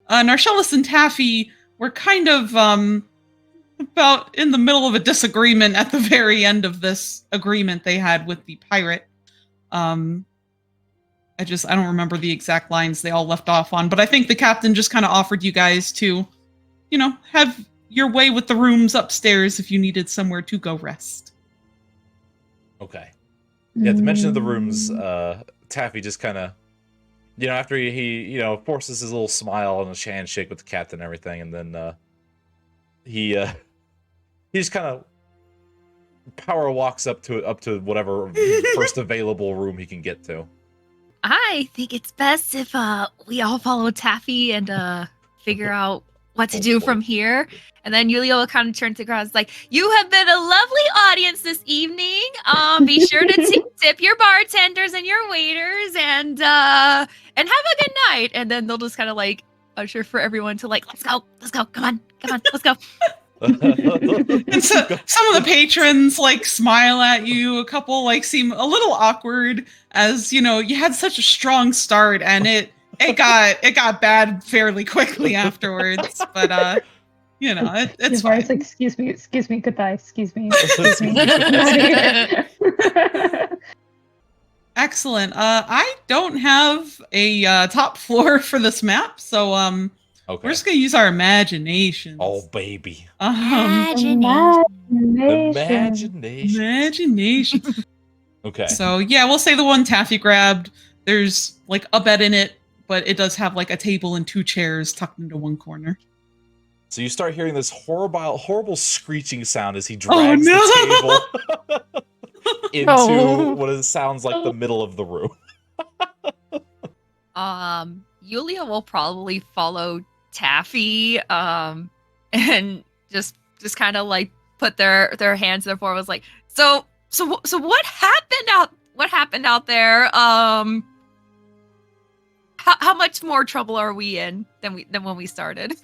Narcellus and Taffy were kind of about in the middle of a disagreement at the very end of this agreement they had with the pirate. I don't remember the exact lines they all left off on, but I think the captain just kind of offered you guys to, have your way with the rooms upstairs if you needed somewhere to go rest. Okay. Yeah, to mention of the rooms, Taffy just kind of, after he forces his little smile and a handshake with the captain and everything, and then he just kind of power walks up to whatever first available room he can get to. I think it's best if we all follow Taffy and figure out what to do from here. And then Yulia will kind of turn to the crowd. It's like, you have been a lovely audience this evening. Be sure to tip your bartenders and your waiters and have a good night. And then they'll just kind of like usher for everyone to like, let's go, come on, let's go. And so, some of the patrons like smile at you. A couple like seem a little awkward as you had such a strong start, and it got bad fairly quickly afterwards. But it's fine. Like, excuse me, goodbye, excuse me. Excellent. I don't have a top floor for this map, so okay. We're just gonna use our imagination. Oh, baby. Imagination. Okay. So yeah, we'll say the one Taffy grabbed. There's like a bed in it, but it does have like a table and 2 chairs tucked into one corner. So you start hearing this horrible screeching sound as he drags the table into what it sounds like the middle of the room. Yulia will probably follow Taffy and just kind of like put their hands in their form. Was like, so what happened out there? How much more trouble are we in than when we started?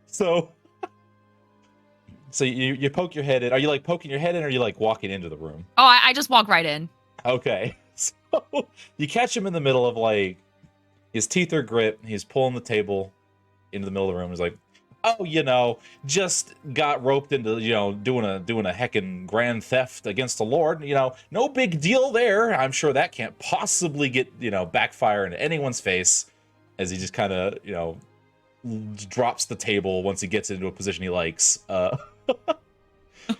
So you poke your head in. Are you like poking your head in, or are you like walking into the room? Oh, I just walk right in. Okay. So you catch him in the middle of like, his teeth are grit. He's pulling the table into the middle of the room. He's like, oh, just got roped into, doing a heckin' grand theft against the Lord. No big deal there. I'm sure that can't possibly get, backfire into anyone's face, as he just kind of, drops the table once he gets into a position he likes. Oh,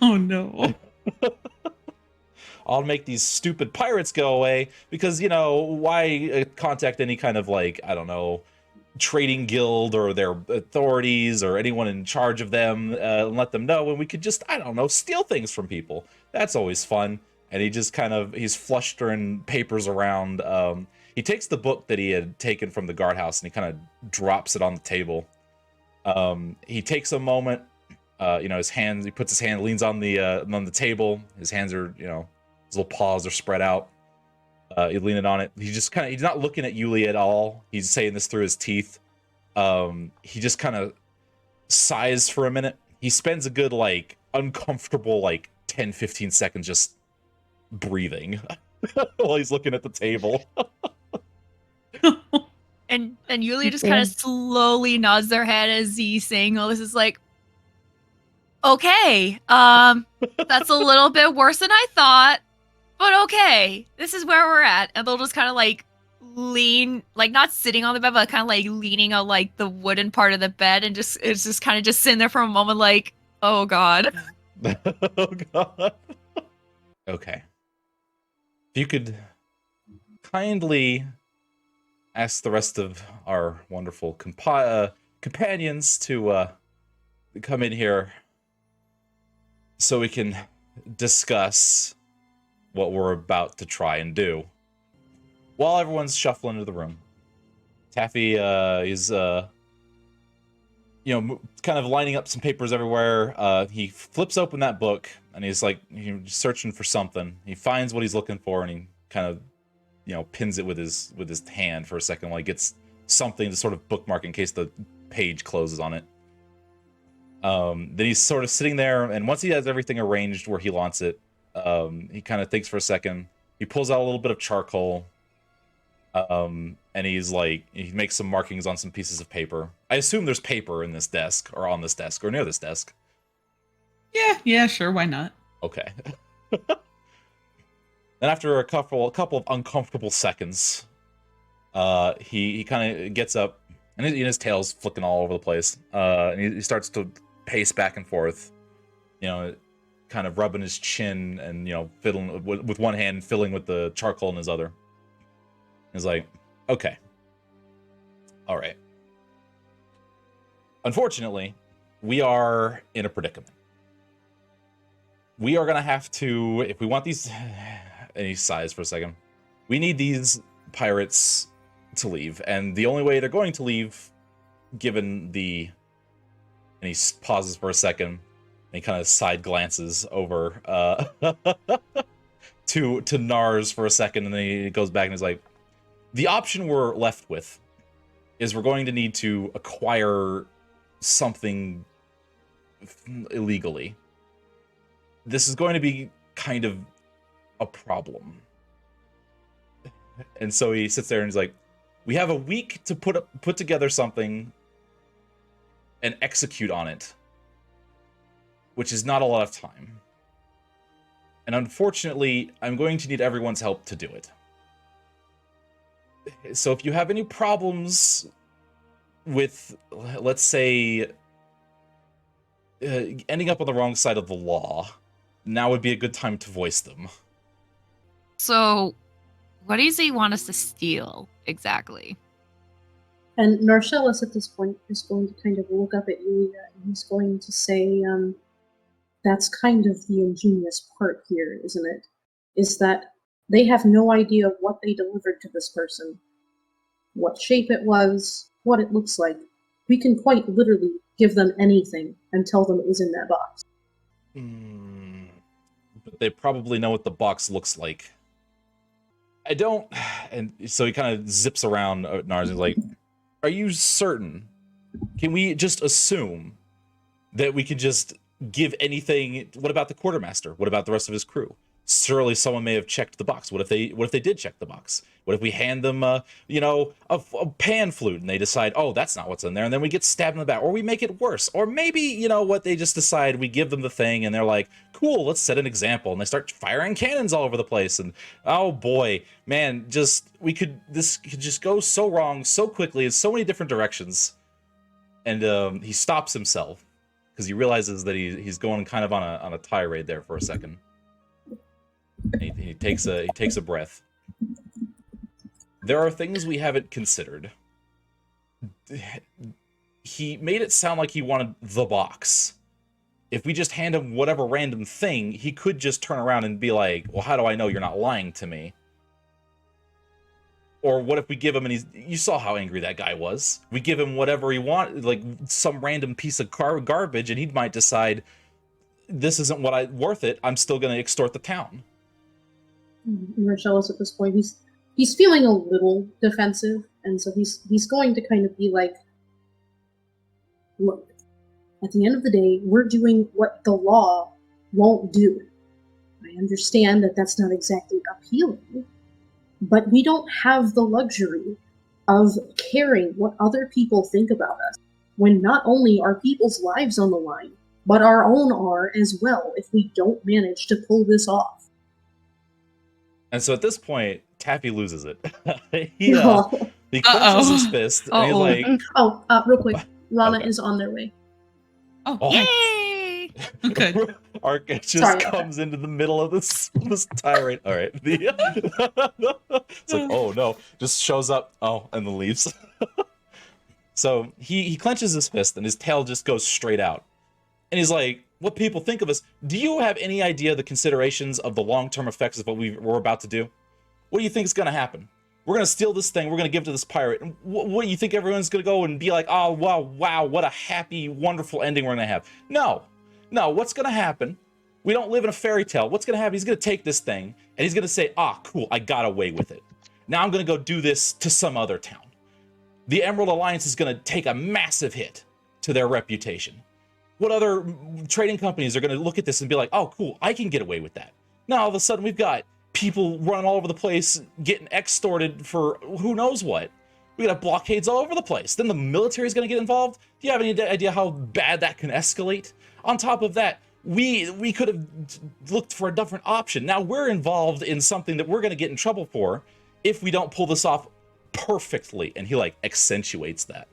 no. I'll make these stupid pirates go away because, why contact any kind of like, I don't know, trading guild or their authorities or anyone in charge of them and let them know when we could just, I don't know, steal things from people. That's always fun. And he just he's flustering papers around. He takes the book that he had taken from the guardhouse and he kind of drops it on the table. He takes a moment, his hands, he puts his hand, leans on the table. His hands are, his little paws are spread out. He's leaning on it. He's not looking at Yulia at all. He's saying this through his teeth. He just kind of sighs for a minute. He spends a good, like, uncomfortable, like, 10, 15 seconds just breathing while he's looking at the table. And Yulia just kind of slowly nods their head as he's saying all this. Is like, okay, that's a little bit worse than I thought, but okay, this is where we're at. And they'll just kind of like lean, like not sitting on the bed, but kind of like leaning on like the wooden part of the bed, and it's just kind of just sitting there for a moment, like, oh god. Oh god. Okay. If you could kindly ask the rest of our wonderful companions to come in here so we can discuss what we're about to try and do. While everyone's shuffling into the room, Taffy is kind of lining up some papers everywhere. He flips open that book and he's like searching for something. He finds what he's looking for and he kind of pins it with his hand for a second while he gets something to sort of bookmark in case the page closes on it. Then he's sort of sitting there, and once he has everything arranged where he wants it, he kind of thinks for a second. He pulls out a little bit of charcoal, And he's like, he makes some markings on some pieces of paper. I assume there's paper in this desk, or on this desk, or near this desk. Yeah, sure, why not? Okay. Then after a couple of uncomfortable seconds, he kind of gets up, and his tail's flicking all over the place. And he starts to pace back and forth, kind of rubbing his chin and fiddling with one hand, filling with the charcoal in his other. He's like, okay, all right. Unfortunately, we are in a predicament. We are gonna have to, if we want these, and he sighs for a second, we need these pirates to leave, and the only way they're going to leave, given the, and he pauses for a second, and he kind of side glances over to Nars for a second, and then he goes back and he's like, the option we're left with is we're going to need to acquire something illegally. This is going to be kind of a problem. And so he sits there and he's like, we have a week to put together something and execute on it, which is not a lot of time. And unfortunately, I'm going to need everyone's help to do it. So if you have any problems with, let's say, ending up on the wrong side of the law, now would be a good time to voice them. So, what does he want us to steal exactly? And Narcellus at this point is going to kind of look up at Yulia, and he's going to say, that's kind of the ingenious part here, isn't it? Is that they have no idea what they delivered to this person, what shape it was, what it looks like. We can quite literally give them anything and tell them it was in that box. But they probably know what the box looks like. I don't... And so he kind of zips around Nars and he's like, are you certain? Can we just assume that we could just give anything? What about the quartermaster? What about the rest of his crew? Surely someone may have checked the box. What if they did check the box? What if we hand them a pan flute and they decide, oh, that's not what's in there, and then we get stabbed in the back, or we make it worse, or maybe what they just decide, we give them the thing and they're like, cool, let's set an example, and they start firing cannons all over the place, and oh boy, man, this could just go so wrong so quickly in so many different directions. And he stops himself because he realizes that he's going kind of on a tirade there for a second. He takes a breath. There are things we haven't considered. He made it sound like he wanted the box. If we just hand him whatever random thing, he could just turn around and be like, well, how do I know you're not lying to me? Or what if we give him, and you saw how angry that guy was. We give him whatever he wants, like some random piece of garbage, and he might decide, this isn't worth it, I'm still going to extort the town. Marcellus at this point, he's feeling a little defensive, and so he's going to kind of be like, look, at the end of the day, we're doing what the law won't do. I understand that that's not exactly appealing, but we don't have the luxury of caring what other people think about us, when not only are people's lives on the line, but our own are as well if we don't manage to pull this off. And so at this point, Taffy loses it. He clenches his fist, and he's like... real quick, Rana is on their way. Oh, Yay! Good. Ark just comes into the middle of this tirade. All right. It's like, oh no, just shows up. Oh, and then leaves. So he clenches his fist, and his tail just goes straight out. And he's like, what people think of us. Do you have any idea the considerations of the long-term effects of what we're about to do? What do you think is going to happen? We're going to steal this thing. We're going to give it to this pirate. And what do you think everyone's going to go and be like, oh, wow, what a happy, wonderful ending we're going to have? No, what's going to happen? We don't live in a fairy tale. What's going to happen? He's going to take this thing, and he's going to say, cool, I got away with it. Now I'm going to go do this to some other town. The Emerald Alliance is going to take a massive hit to their reputation. What other trading companies are going to look at this and be like, oh, cool, I can get away with that? Now all of a sudden we've got people running all over the place, getting extorted for who knows what. We got blockades all over the place. Then the military's going to get involved. Do you have any idea how bad that can escalate? On top of that, we could have looked for a different option. Now we're involved in something that we're going to get in trouble for if we don't pull this off perfectly. And he like accentuates that.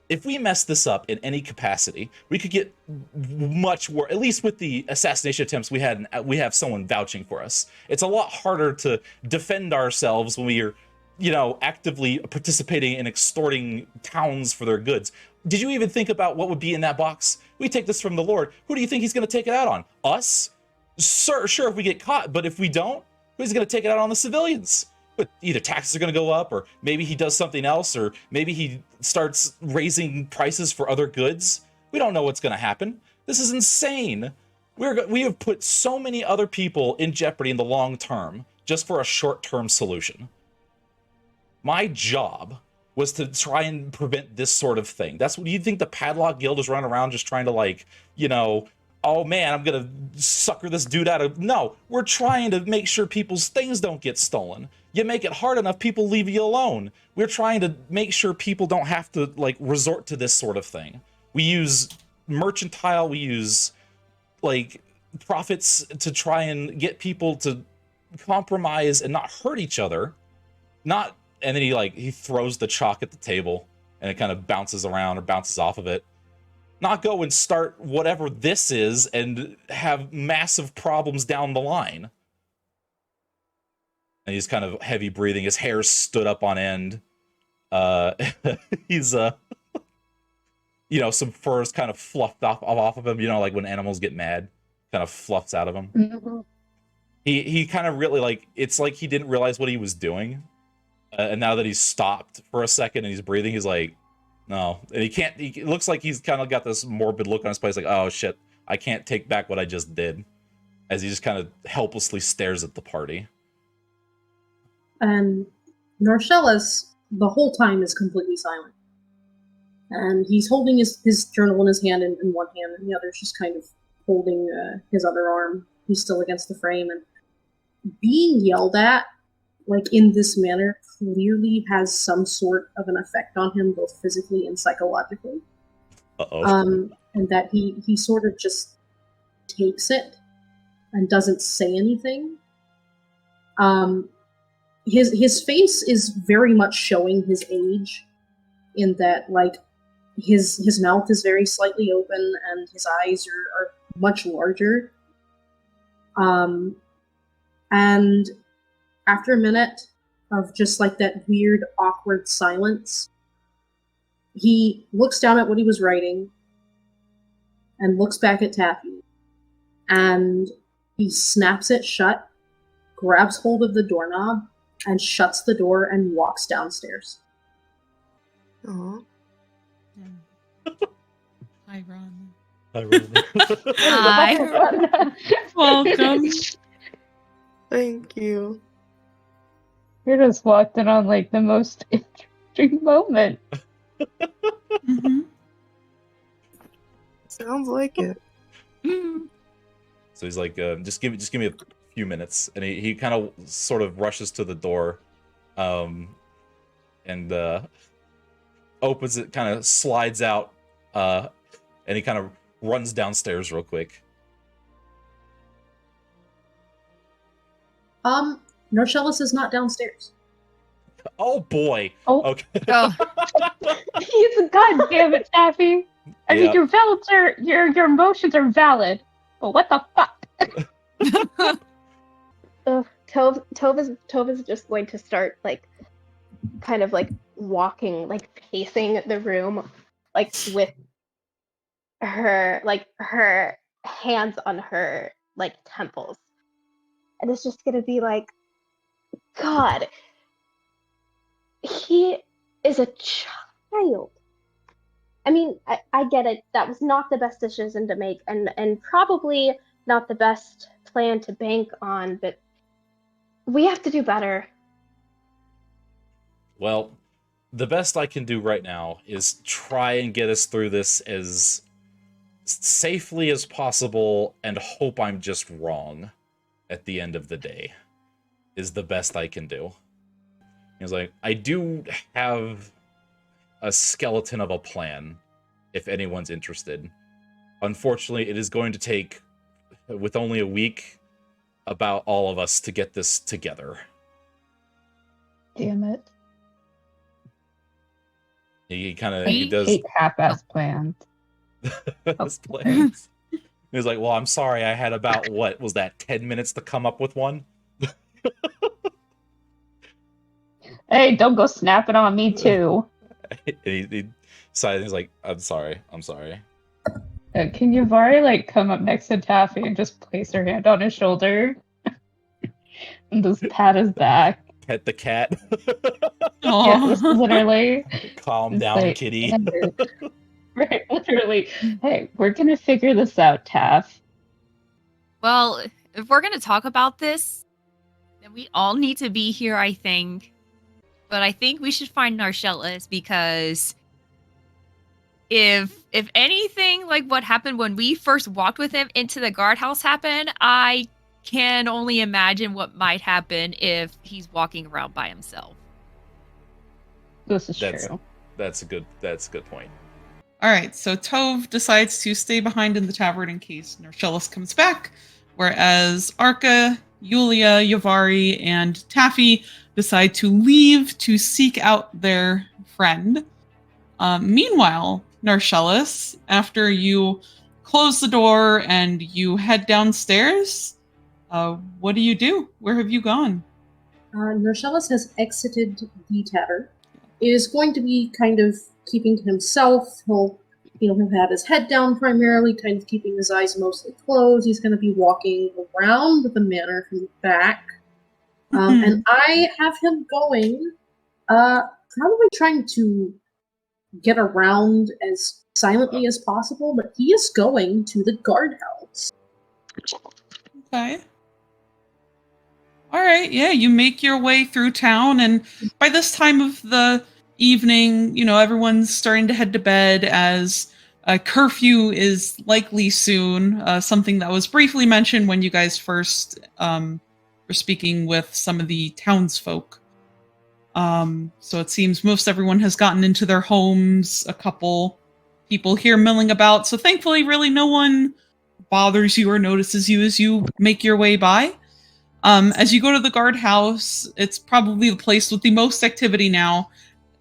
If we mess this up in any capacity, we could get much worse. At least with the assassination attempts we had, we have someone vouching for us. It's a lot harder to defend ourselves when we are, you know, actively participating in extorting towns for their goods. Did you even think about what would be in that box? We take this from the Lord. Who do you think he's going to take it out on? Us? Sure, if we get caught, but if we don't, who's going to take it out on the civilians? But either taxes are going to go up, or maybe he does something else, or maybe he starts raising prices for other goods. We don't know what's going to happen. This is insane. We have put so many other people in jeopardy in the long term just for a short-term solution. My job was to try and prevent this sort of thing. That's what you think the Padlock Guild is running around just trying to, like, you know, oh man, I'm gonna sucker this dude out of... No, we're trying to make sure people's things don't get stolen. You make it hard enough, people leave you alone. We're trying to make sure people don't have to, like, resort to this sort of thing. We use mercantile, we use, like, profits to try and get people to compromise and not hurt each other. Not... And then he throws the chalk at the table and it kind of bounces around or bounces off of it. Not go and start whatever this is and have massive problems down the line. And he's kind of heavy breathing. His hair stood up on end. He's, you know, some fur's kind of fluffed off of him. You know, like when animals get mad, kind of fluffs out of him. Mm-hmm. He kind of really, like, it's like he didn't realize what he was doing. And now that he's stopped for a second and he's breathing, he's like, no. And it looks like he's kind of got this morbid look on his face, like, oh shit, I can't take back what I just did. As he just kind of helplessly stares at the party. And Norcellis, the whole time, is completely silent. And he's holding his journal in his hand in one hand, and the other's just kind of holding his other arm. He's still against the frame, and being yelled at, like, in this manner, clearly has some sort of an effect on him, both physically and psychologically. Uh-oh. And that he sort of just takes it and doesn't say anything. His face is very much showing his age, in that, like, his mouth is very slightly open and his eyes are much larger. And after a minute of just, like, that weird, awkward silence, he looks down at what he was writing and looks back at Taffy, and he snaps it shut, grabs hold of the doorknob, and shuts the door and walks downstairs. Aww. Hi, Ron. I really... Hi. Welcome. Thank you. You just walked in on, like, the most interesting moment. Mm-hmm. Sounds like it. So he's like, just give me a few minutes. And he kind of sort of rushes to the door, and opens it, kind of slides out, and he kind of runs downstairs real quick. Norcellis is not downstairs. Oh boy. Oh. Okay. Oh. He's God damn it, Taffy. I mean, your emotions are valid, but what the fuck? Tove is just going to start, like, kind of, like, walking, like, pacing the room, like, with her hands on her, like, temples. And it's just gonna be like, God, he is a child. I mean, I get it. That was not the best decision to make, and probably not the best plan to bank on, but we have to do better. Well, the best I can do right now is try and get us through this as safely as possible and hope I'm just wrong at the end of the day. is the best I can do. He's like, I do have a skeleton of a plan, if anyone's interested. Unfortunately, it is going to take, with only a week, about all of us to get this together. Damn it. He kind of I he does hate half-ass plans. his plans. He's like, well, I'm sorry, I had about, what was that, 10 minutes to come up with one? Hey, don't go snapping on me too. he sighed, he's like, I'm sorry. Can Yavari like come up next to Taffy and just place her hand on his shoulder and just pat his back? Pet the cat. Yeah, Aw. just literally. Calm It's down, like, kitty. hey, right, literally. Hey, we're gonna figure this out, Taff. Well, if we're going to talk about this, then we all need to be here, I think. But I think we should find Narcellis because if anything like what happened when we first walked with him into the guardhouse happened, I can only imagine what might happen if he's walking around by himself. This is That's- true. That's a good point. All right, so Tove decides to stay behind in the tavern in case Narcellis comes back, whereas Arca, Yulia, Yavari, and Taffy decide to leave to seek out their friend. Meanwhile, Narcellis, after you close the door and you head downstairs, what do? Where have you gone? Narcellis has exited the tavern. It is going to be kind of keeping to himself. He'll have his head down primarily, kind of keeping his eyes mostly closed. He's going to be walking around with the manor from the back. And I have him going, probably trying to get around as silently as possible, but he is going to the guardhouse. Okay. All right, yeah, you make your way through town, and by this time of the evening, everyone's starting to head to bed as a curfew is likely soon, something that was briefly mentioned when you guys first were speaking with some of the townsfolk. So it seems most everyone has gotten into their homes, a couple people here milling about, so thankfully really no one bothers you or notices you as you make your way by. As you go to the guardhouse, it's probably the place with the most activity now.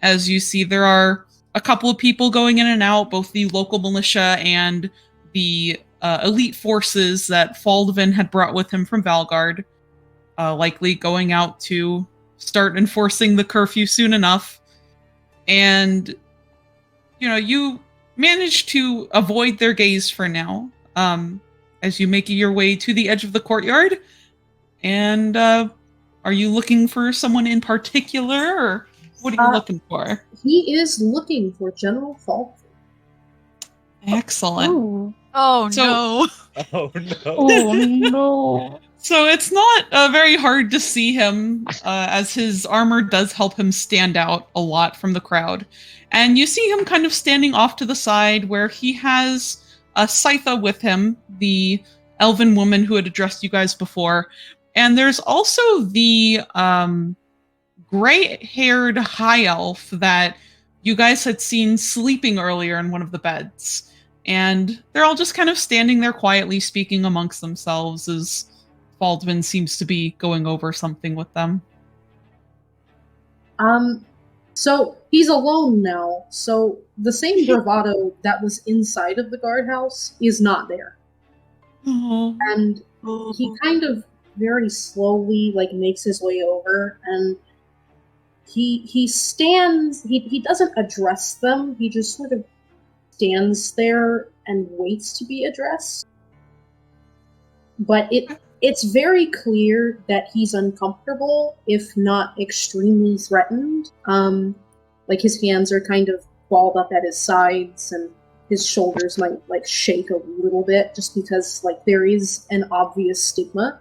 As you see, there are a couple of people going in and out, both the local militia and the elite forces that Faldvin had brought with him from Valgard, likely going out to start enforcing the curfew soon enough. And, you manage to avoid their gaze for now, as you make your way to the edge of the courtyard. And are you looking for someone in particular, or what are you looking for? He is looking for General Falk. Excellent. Ooh. Oh So- no. Oh no. Oh no. So it's not very hard to see him, as his armor does help him stand out a lot from the crowd. And you see him kind of standing off to the side where he has Scytha with him, the elven woman who had addressed you guys before. And there's also the gray-haired high elf that you guys had seen sleeping earlier in one of the beds. And they're all just kind of standing there quietly speaking amongst themselves as Baldwin seems to be going over something with them. So he's alone now. So the same bravado that was inside of the guardhouse is not there. Oh. And he kind of very slowly makes his way over, and he stands. He doesn't address them. He just sort of stands there and waits to be addressed. But it's very clear that he's uncomfortable, if not extremely threatened. His hands are kind of balled up at his sides, and his shoulders might shake a little bit, just because there is an obvious stigma.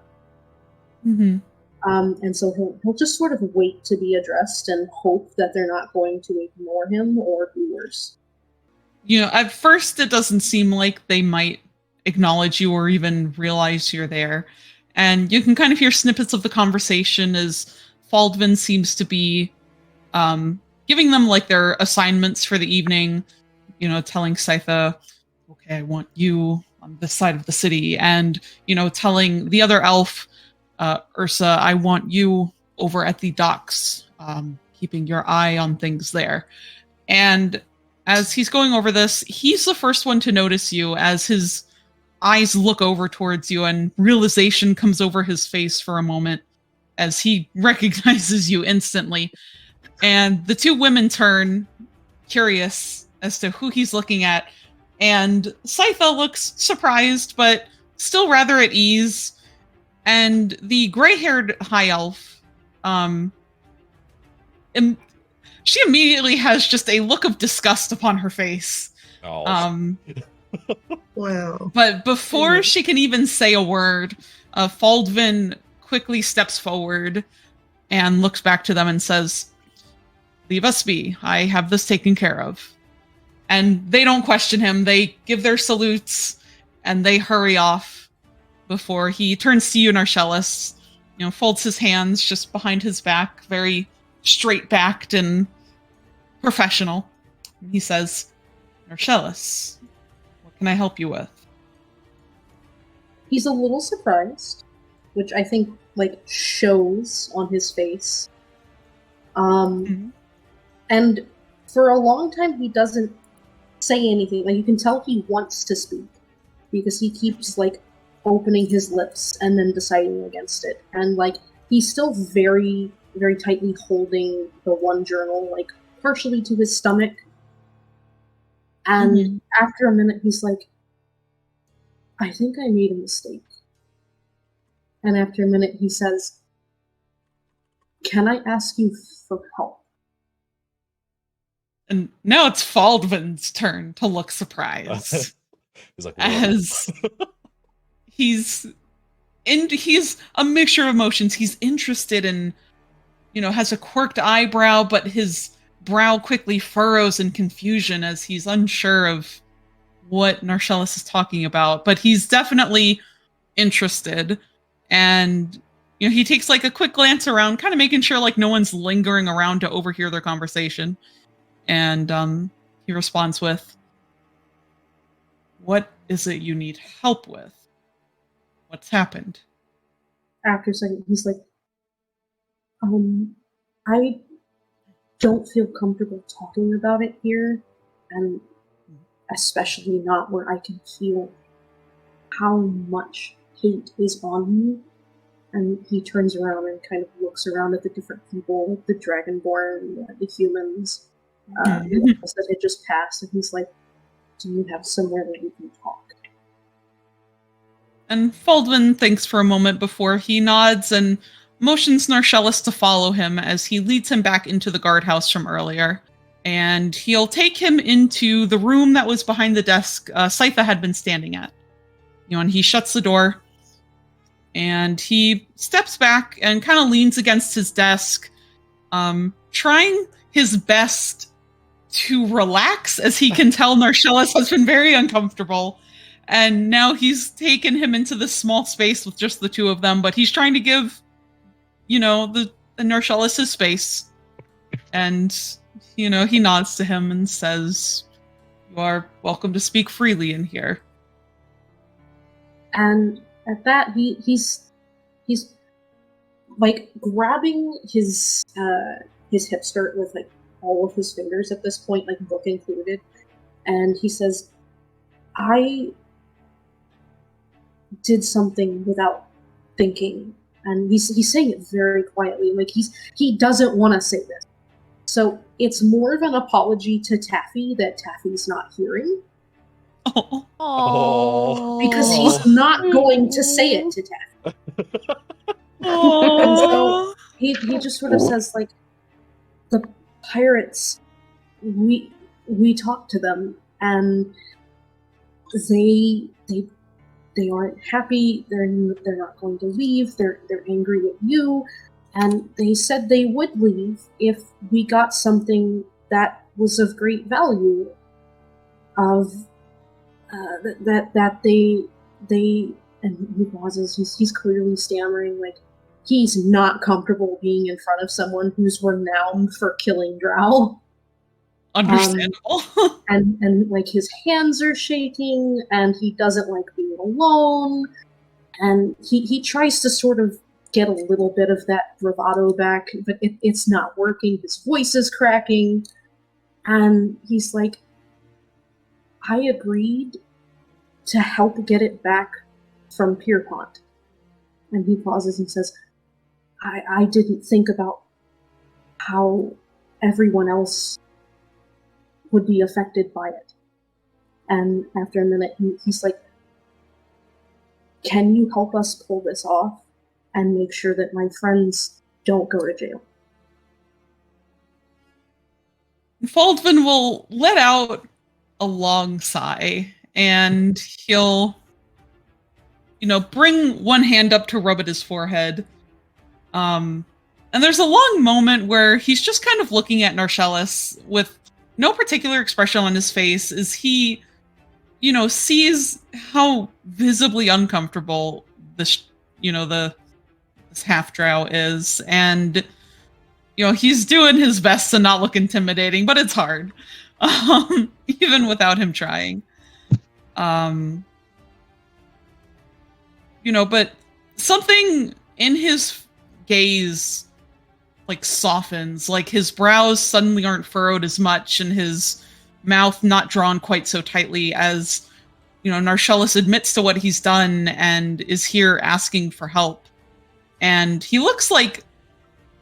Mm-hmm. And so he'll just sort of wait to be addressed and hope that they're not going to ignore him or do worse. At first it doesn't seem like they might acknowledge you or even realize you're there. And you can kind of hear snippets of the conversation as Faldvin seems to be giving them like their assignments for the evening, telling Scytha, okay, I want you on this side of the city, and telling the other elf, Ursa, I want you over at the docks, keeping your eye on things there. And as he's going over this, he's the first one to notice you as his eyes look over towards you, and realization comes over his face for a moment as he recognizes you instantly. And the two women turn, curious as to who he's looking at. And Scytha looks surprised, but still rather at ease. And the gray-haired high elf, she immediately has just a look of disgust upon her face. Oh. Wow. But before she can even say a word, Faldvin quickly steps forward and looks back to them and says, leave us be. I have this taken care of. And they don't question him. They give their salutes and they hurry off before he turns to you, Narcellus, folds his hands just behind his back, very straight-backed and professional. And he says, Narcellus, what can I help you with? He's a little surprised, which I think shows on his face. And for a long time he doesn't say anything. You can tell he wants to speak because he keeps opening his lips and then deciding against it. And he's still very, very tightly holding the one journal, partially to his stomach. And after a minute, he's like, I think I made a mistake. And after a minute, he says, can I ask you for help? And now it's Faldvin's turn to look surprised. He's like, as he's a mixture of emotions. He's interested in, has a quirked eyebrow, but his brow quickly furrows in confusion as he's unsure of what Narcellus is talking about. But he's definitely interested. And, he takes a quick glance around, kind of making sure no one's lingering around to overhear their conversation. And he responds with, what is it you need help with? What's happened? After a second, he's like, I don't feel comfortable talking about it here, and especially not where I can feel how much hate is on me. And he turns around and kind of looks around at the different people, the Dragonborn, the humans, the ones that had just passed, and he's like, do you have somewhere that we can talk? And Faldvin thinks for a moment before he nods and motions Narcellus to follow him as he leads him back into the guardhouse from earlier. And he'll take him into the room that was behind the desk Scytha had been standing at. And he shuts the door. And he steps back and kind of leans against his desk, trying his best to relax, as he can tell Narcellus has been very uncomfortable. And now he's taken him into this small space with just the two of them, but he's trying to give, the Narcellus his space. And, he nods to him and says, you are welcome to speak freely in here. And at that, he's grabbing his hip skirt with all of his fingers at this point, book included, and he says, I did something without thinking, and he's saying it very quietly, he doesn't want to say this. So it's more of an apology to Taffy that Taffy's not hearing. Oh. Because he's not going to say it to Taffy. And so he just sort of says, the pirates, we talked to them, and they aren't happy. They're not going to leave. They're angry at you, and they said they would leave if we got something that was of great value. That they And he pauses. He's clearly stammering, like he's not comfortable being in front of someone who's renowned for killing drow. Understandable. And like his hands are shaking, and he doesn't like being alone. And he tries to sort of get a little bit of that bravado back, but it's not working. His voice is cracking. And he's like, I agreed to help get it back from Pierpont. And he pauses and says, I didn't think about how everyone else would be affected by it. And after a minute, he's like, can you help us pull this off and make sure that my friends don't go to jail? Faldvin will let out a long sigh, and he'll, bring one hand up to rub at his forehead. And there's a long moment where he's just kind of looking at Narcellus with no particular expression on his face as he, sees how visibly uncomfortable this, this half-drow is. And, he's doing his best to not look intimidating, but it's hard, even without him trying. But something in his gaze softens, like his brows suddenly aren't furrowed as much and his mouth not drawn quite so tightly as, Narcellus admits to what he's done and is here asking for help. And he looks like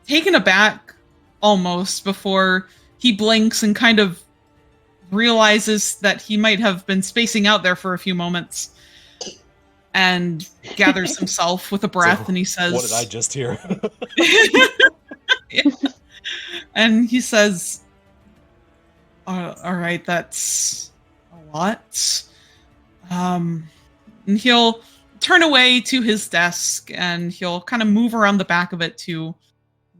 taken aback almost before he blinks and kind of realizes that he might have been spacing out there for a few moments and gathers himself with a breath, and he says, what did I just hear? Yeah. And he says, all right, that's a lot. And he'll turn away to his desk and he'll kind of move around the back of it to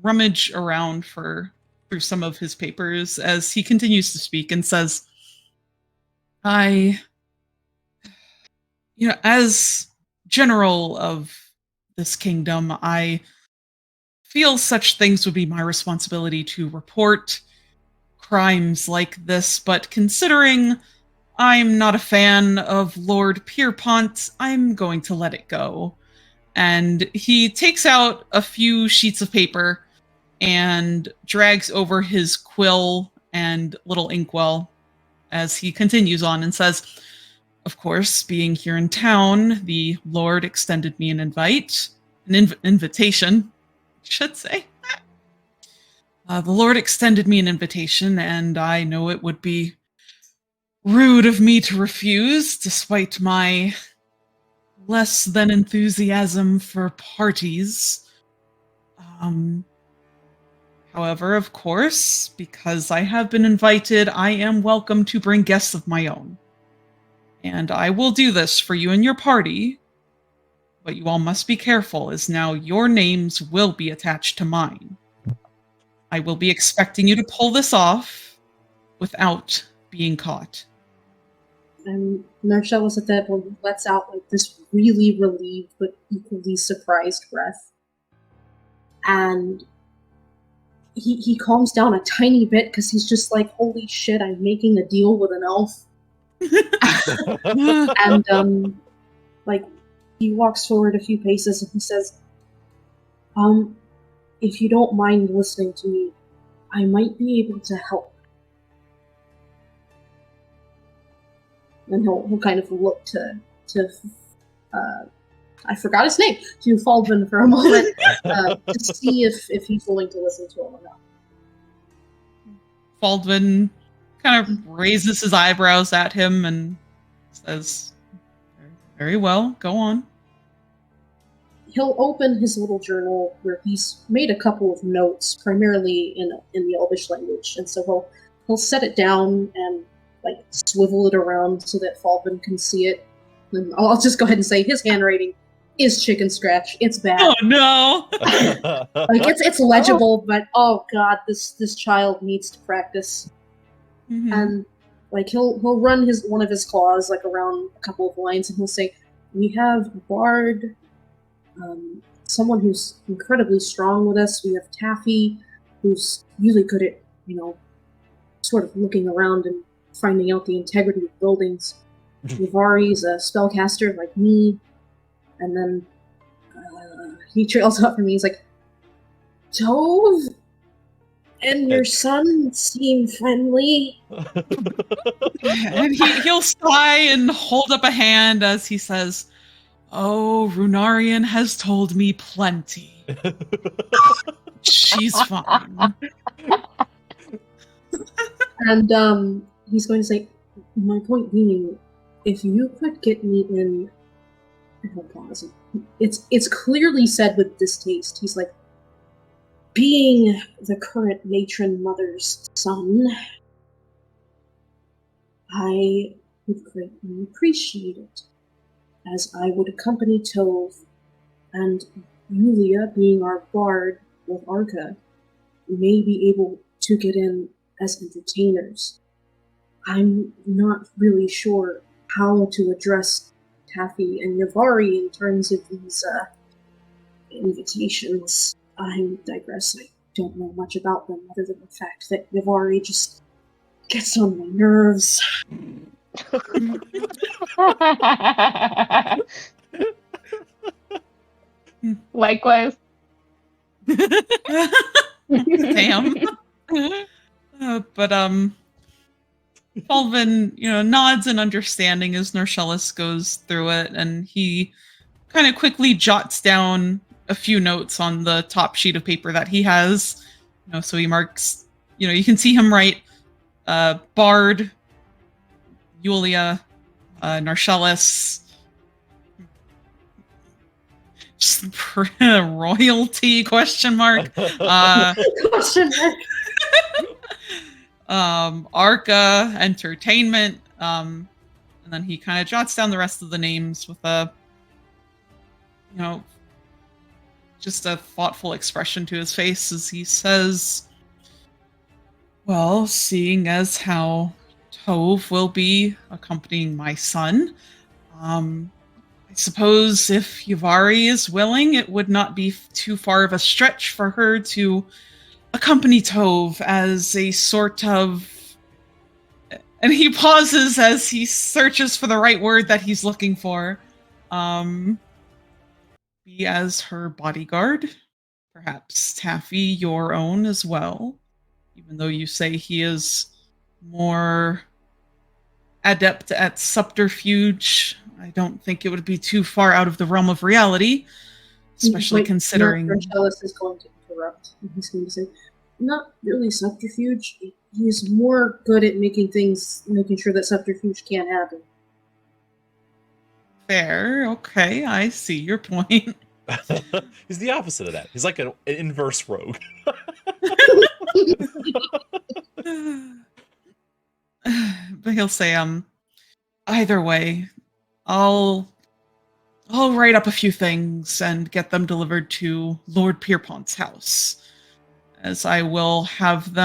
rummage around through some of his papers as he continues to speak and says, as general of this kingdom, I feel such things would be my responsibility to report crimes like this, but considering I'm not a fan of Lord Pierpont, I'm going to let it go. And he takes out a few sheets of paper and drags over his quill and little inkwell as he continues on and says, of course, being here in town, the Lord extended me an invitation, should say. The Lord extended me an invitation, and I know it would be rude of me to refuse, despite my less than enthusiasm for parties. However, of course, because I have been invited, I am welcome to bring guests of my own. And I will do this for you and your party, but you all must be careful, as now your names will be attached to mine. I will be expecting you to pull this off without being caught. And Narcellus at that point lets out this really relieved but equally surprised breath. And he calms down a tiny bit because he's just like, holy shit, I'm making a deal with an elf. And he walks forward a few paces and he says, if you don't mind listening to me, I might be able to help. And he'll kind of look to I forgot his name, to Faldvin for a moment to see if he's willing to listen to him or not. Faldvin kind of raises his eyebrows at him and says, very well, go on. He'll open his little journal where he's made a couple of notes, primarily in the Elvish language, and so he'll set it down and swivel it around so that Faldvin can see it. And I'll just go ahead and say his handwriting is chicken scratch. It's bad. Oh no! It's legible, but oh god, this child needs to practice. Mm-hmm. And he'll run one of his claws around a couple of lines, and he'll say, we have a bard, someone who's incredibly strong with us. We have Taffy, who's really good at, sort of looking around and finding out the integrity of buildings. Yavari's a spellcaster like me. And then he trails up for me. He's like, Tove and your son seem friendly. And he'll sigh and hold up a hand as he says, "Oh, Runarian has told me plenty. She's fine." And he's going to say, my point being, if you could get me in... He'll pause. It's clearly said with distaste. He's like, being the current matron mother's son, I would greatly appreciate it, as I would accompany Tove, and Yulia, being our bard with Arca, may be able to get in as entertainers. I'm not really sure how to address Taffy and Yavari in terms of these invitations. I digress. I don't know much about them other than the fact that Yavari just gets on my nerves. Likewise. Damn. But Fulvin, nods in understanding as Norshellus goes through it, and he kind of quickly jots down a few notes on the top sheet of paper that he has. So he marks, you can see him write Bard, Yulia, Norshellus, royalty, question mark. Question mark. Arca, entertainment, and then he kind of jots down the rest of the names with a, just a thoughtful expression to his face as he says, well, seeing as how Tove will be accompanying my son, I suppose if Yavari is willing, it would not be too far of a stretch for her to accompany Tove as a sort of... And he pauses as he searches for the right word that he's looking for. Be as her bodyguard. Perhaps Taffy your own as well. Even though you say he is more adept at subterfuge, I don't think it would be too far out of the realm of reality. Especially considering... Marcellus is going to interrupt. He's going to say, not really subterfuge. He's more good at making sure that subterfuge can't happen. Fair. Okay, I see your point. He's the opposite of that. He's like an inverse rogue. But he'll say, either way, I'll write up a few things and get them delivered to Lord Pierpont's house. As I will have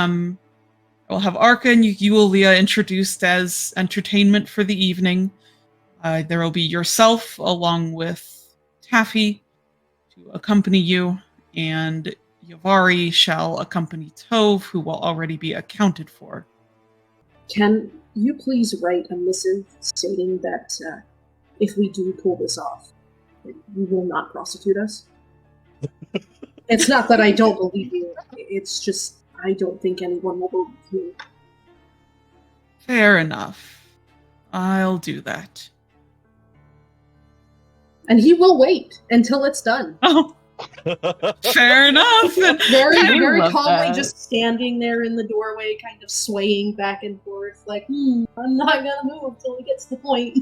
Arca and Yulia introduced as entertainment for the evening. There will be yourself along with Taffy to accompany you, and Yavari shall accompany Tove, who will already be accounted for. Can you please write a missive stating that if we do pull this off, you will not prosecute us? It's not that I don't believe you. It's just I don't think anyone will believe you. Fair enough. I'll do that. And he will wait until it's done. Oh, fair enough. Very, I very love calmly, that. just standing there in the doorway, kind of swaying back and forth, like, I'm not gonna move until he gets to the point.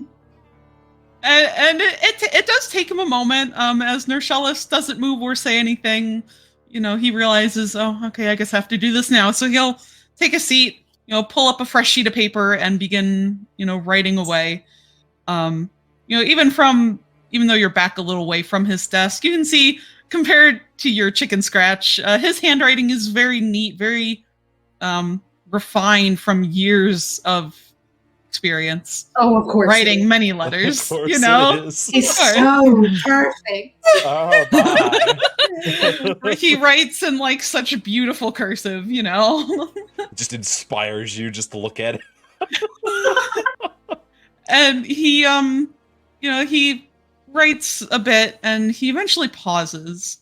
And it does take him a moment, as Norshellus doesn't move or say anything. He realizes, oh, okay, I guess I have to do this now. So he'll take a seat, pull up a fresh sheet of paper and begin, writing away. Even though you're back a little way from his desk, you can see, compared to your chicken scratch, his handwriting is very neat, very refined from years of experience Oh, of course. writing many letters, Of course you know? it is. It's Of so perfect. Oh, bye. Where he writes in like such beautiful cursive, you know? It just inspires you just to look at it. And he you know, he writes a bit and he eventually pauses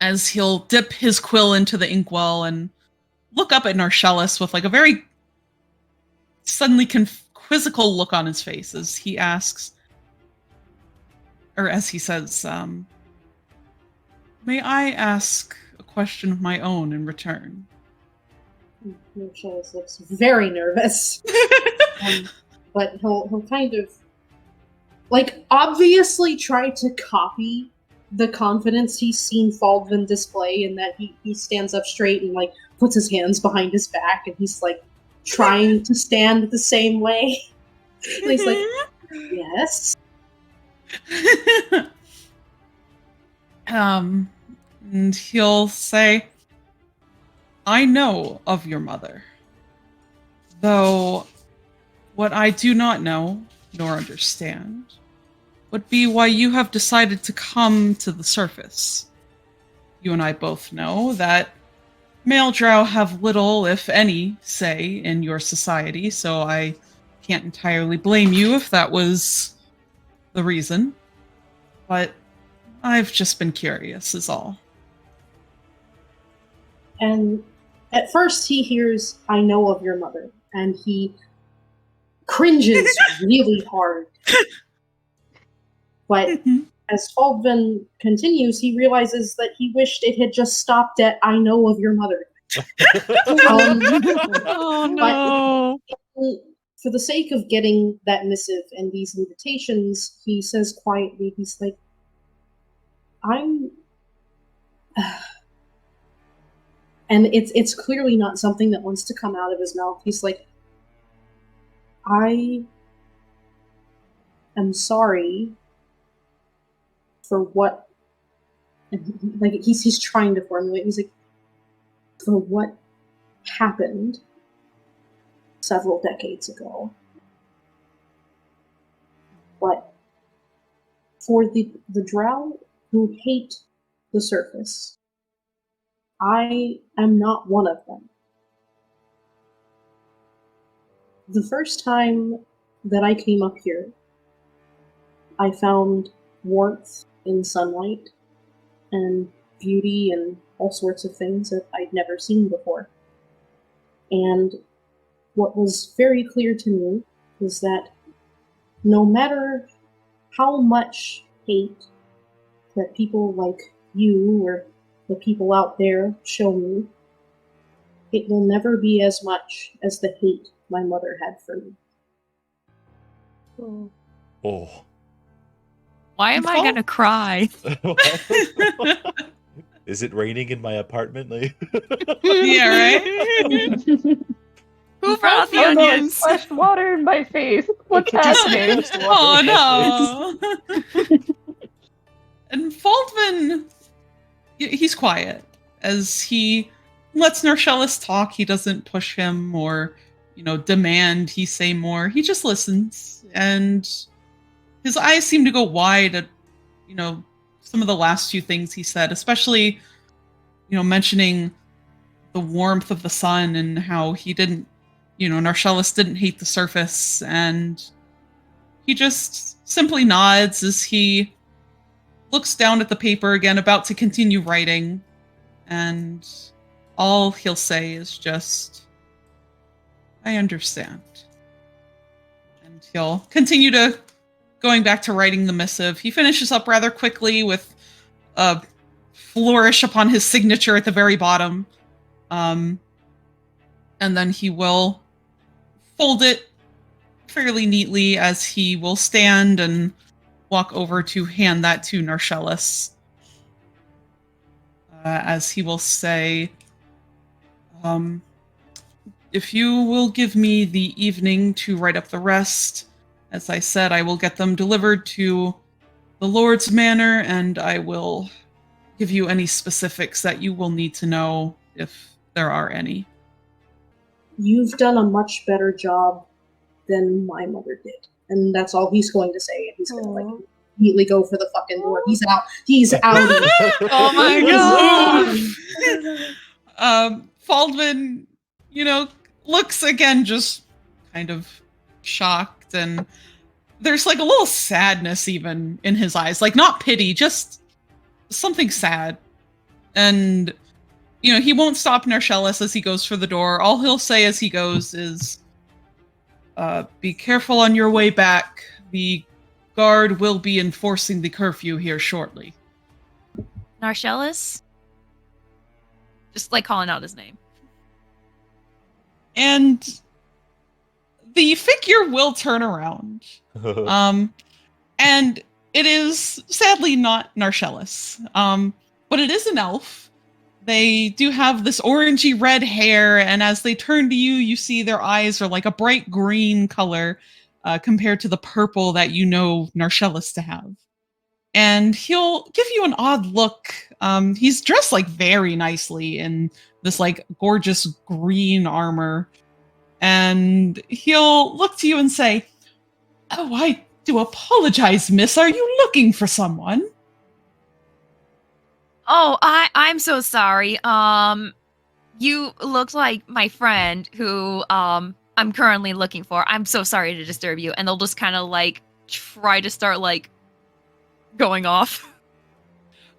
as he'll dip his quill into the inkwell and look up at Narcellus with like a very suddenly quizzical look on his face as he asks, or as he says, may I ask a question of my own in return? Marcellus looks very nervous. But he'll kind of, like, obviously try to copy the confidence he's seen Faldvin display in that he stands up straight and, like, puts his hands behind his back and he's, like, trying to stand the same way. And he's like, yes. And he'll say, I know of your mother, though what I do not know nor understand would be why you have decided to come to the surface. You and I both know that male drow have little, if any, say in your society, so I can't entirely blame you if that was the reason. But I've just been curious, is all. And at first he hears, I know of your mother, and he cringes really hard. But as Faldvin continues, he realizes that he wished it had just stopped at, I know of your mother. Oh no. But for the sake of getting that missive and these invitations, he says quietly, he's like, and it's clearly not something that wants to come out of his mouth. He's like, I am sorry for what, like, he's trying to formulate. He's like, for what happened several decades ago. But for the drow who hate the surface, I am not one of them. The first time that I came up here, I found warmth in sunlight and beauty and all sorts of things that I'd never seen before. And what was very clear to me is that no matter how much hate that people like you or the people out there show me, it will never be as much as the hate my mother had for me. Oh. Why am I gonna cry? Is it raining in my apartment? Yeah, right? Who brought the Oh no, it onions? splashed water in my face. What's happening? Oh no! And Faldvin, he's quiet as he lets Narcellus talk. He doesn't push him or, demand he say more. He just listens, and his eyes seem to go wide at, some of the last few things he said, especially, mentioning the warmth of the sun and how he didn't, Narcellus didn't hate the surface, and he just simply nods as he looks down at the paper again, about to continue writing, and all he'll say is just, I understand. And he'll continue to going back to writing the missive. He finishes up rather quickly with a flourish upon his signature at the very bottom. And then he will fold it fairly neatly as he will stand and walk over to hand that to Narcellus. As he will say, if you will give me the evening to write up the rest, as I said, I will get them delivered to the Lord's Manor, and I will give you any specifics that you will need to know, if there are any. You've done a much better job than my mother did. And that's all he's going to say, and he's going to like immediately go for the fucking door. He's out. He's out. Oh my god. Faldman, looks again just kind of shocked, and there's like a little sadness even in his eyes, like not pity, just something sad. And he won't stop Narcellus as he goes for the door. All he'll say as he goes is, be careful on your way back. The guard will be enforcing the curfew here shortly. Narcellus? Just like calling out his name. And the figure will turn around. And it is sadly not Narcellus. But it is an elf. They do have this orangey red hair, and as they turn to you, you see their eyes are like a bright green color compared to the purple that Narcellus to have. And he'll give you an odd look. He's dressed like very nicely in this like gorgeous green armor. And he'll look to you and say, "Oh, I do apologize, miss. Are you looking for someone?" Oh, I'm so sorry. You look like my friend who I'm currently looking for. I'm so sorry to disturb you. And they'll just kind of like try to start like going off.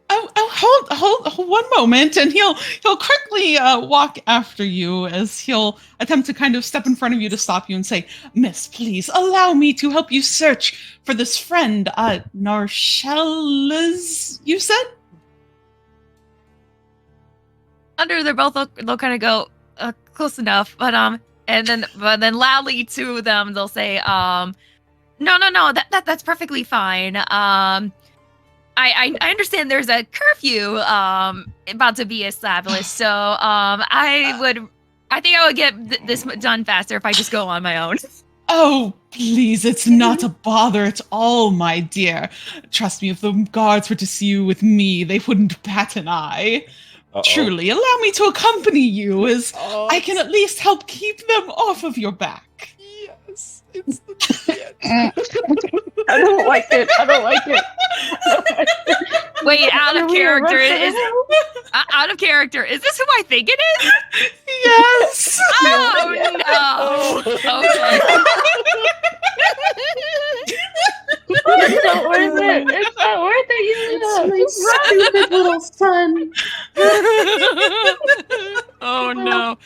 Hold one moment, and he'll quickly walk after you as he'll attempt to kind of step in front of you to stop you and say, "Miss, please allow me to help you search for this friend, Narcellus, you said?" They'll kind of go close enough, but then loudly to them they'll say, no, that's perfectly fine. I understand there's a curfew about to be established, so I think I would get this done faster if I just go on my own. Oh, please, it's not a bother at all, my dear. Trust me, if the guards were to see you with me, they wouldn't bat an eye. Truly, allow me to accompany you, as I can at least help keep them off of your back. Yes, it's the I don't like it. Wait, out of character is this who I think it is? Yes. Oh no. Okay. It's not worth it. It's not worth it. It's my stupid little son. Oh no.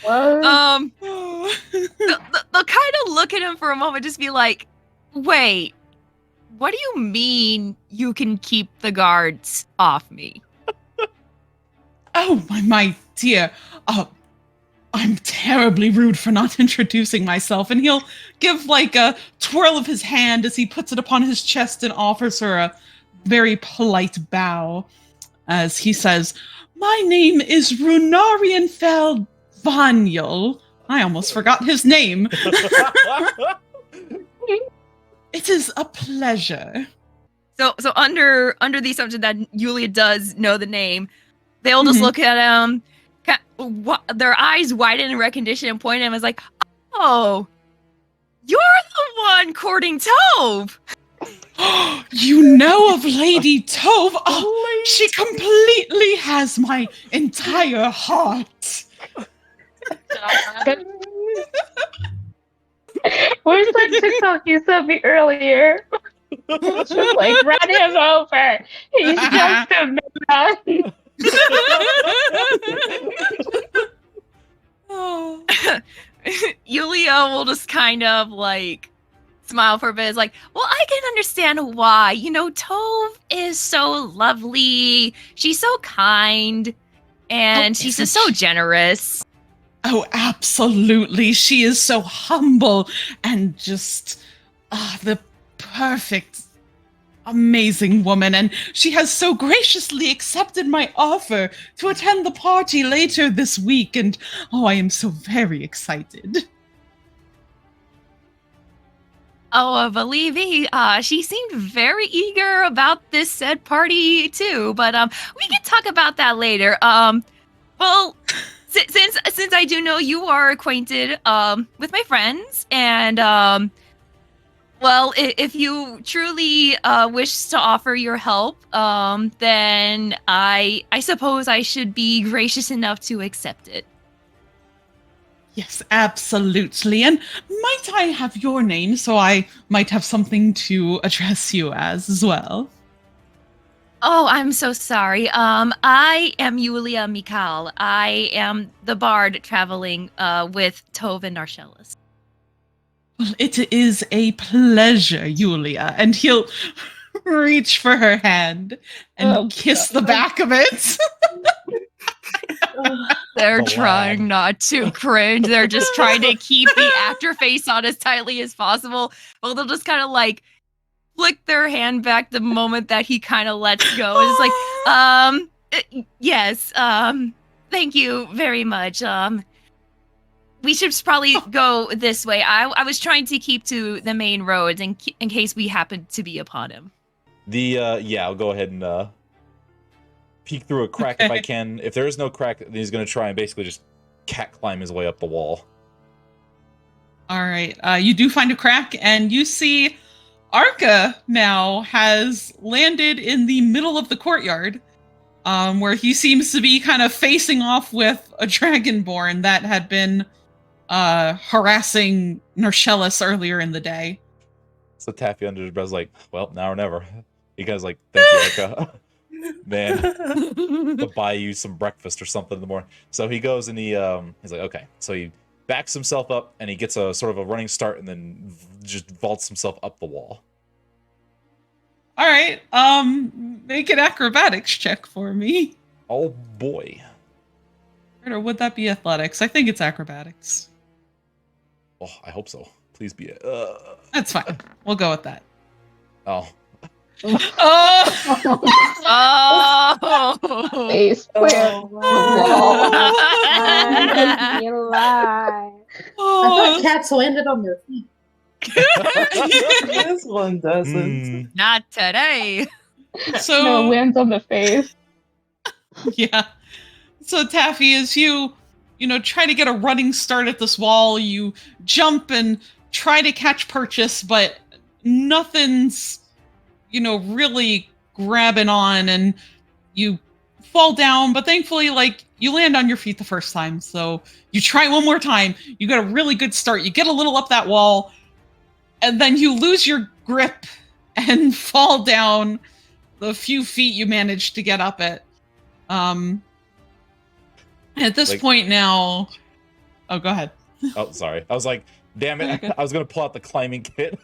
They'll kind of look at him for a moment, just be like, "Wait, what do you mean you can keep the guards off me?" Oh, my dear. I'm terribly rude for not introducing myself. And he'll give like a twirl of his hand as he puts it upon his chest and offers her a very polite bow as he says, "My name is Runarian Vanyel." I almost forgot his name. It is a pleasure. So under the assumption that Yulia does know the name, they'll just look at him, their eyes widen in recognition and point at him as like, "Oh, you're the one courting Tove." You know of Lady Tove? Oh, she completely has my entire heart. Where's that TikTok you sent me earlier? Just like, run him over. He's just a man. Yulia will just kind of like smile for a bit. It's like, "Well, I can understand why. Tove is so lovely. She's so kind. And she's just so generous." Oh, absolutely. She is so humble and just the perfect, amazing woman. And she has so graciously accepted my offer to attend the party later this week. And I am so very excited. Oh, believe me, she seemed very eager about this said party too. But we can talk about that later. Well, since I do know you are acquainted with my friends, and Well, if you truly wish to offer your help, then I suppose I should be gracious enough to accept it. Yes, absolutely. And might I have your name so I might have something to address you as well? Oh, I'm so sorry. I am Yulia Mikal. I am the bard traveling with Tove and Narcellus. Well, it is a pleasure, Yulia. And he'll reach for her hand and kiss the back of it. They're The trying lag. not to cringe. They're just trying to keep the actor face on as tightly as possible. Well, they'll just kind of like flick their hand back the moment that he kind of lets go. It's like, yes, thank you very much. We should probably go this way. I was trying to keep to the main roads in case we happen to be upon him. I'll go ahead and peek through a crack if I can. If there is no crack, then he's going to try and basically just cat climb his way up the wall. All right. You do find a crack, and you see Arca now has landed in the middle of the courtyard, where he seems to be kind of facing off with a dragonborn that had been harassing Narcellus earlier in the day. So Taffy under his breath is like, well, now or never. He guy's like, thank you, Arca. Man, to buy you some breakfast or something in the morning. So he goes and he's like, okay. So he backs himself up and he gets a sort of a running start and then just vaults himself up the wall. All right. Make an acrobatics check for me. Oh boy. Or would that be athletics? I think it's acrobatics. Oh, I hope so. Please be it. That's fine. We'll go with that. Oh. Oh! Oh! Face plant. You lie. I Oh, thought cats landed on their feet. This one doesn't. Not today. so No, lands on the face. yeah. So Taffy, as you try to get a running start at this wall, you jump and try to catch purchase, but nothing's really grabbing on, and you fall down, but thankfully, you land on your feet the first time. So you try one more time. You get a really good start. You get a little up that wall, and then you lose your grip and fall down the few feet you managed to get up it. At this point now... Oh, go ahead. Oh, sorry. I was like, damn it. I was going to pull out the climbing kit.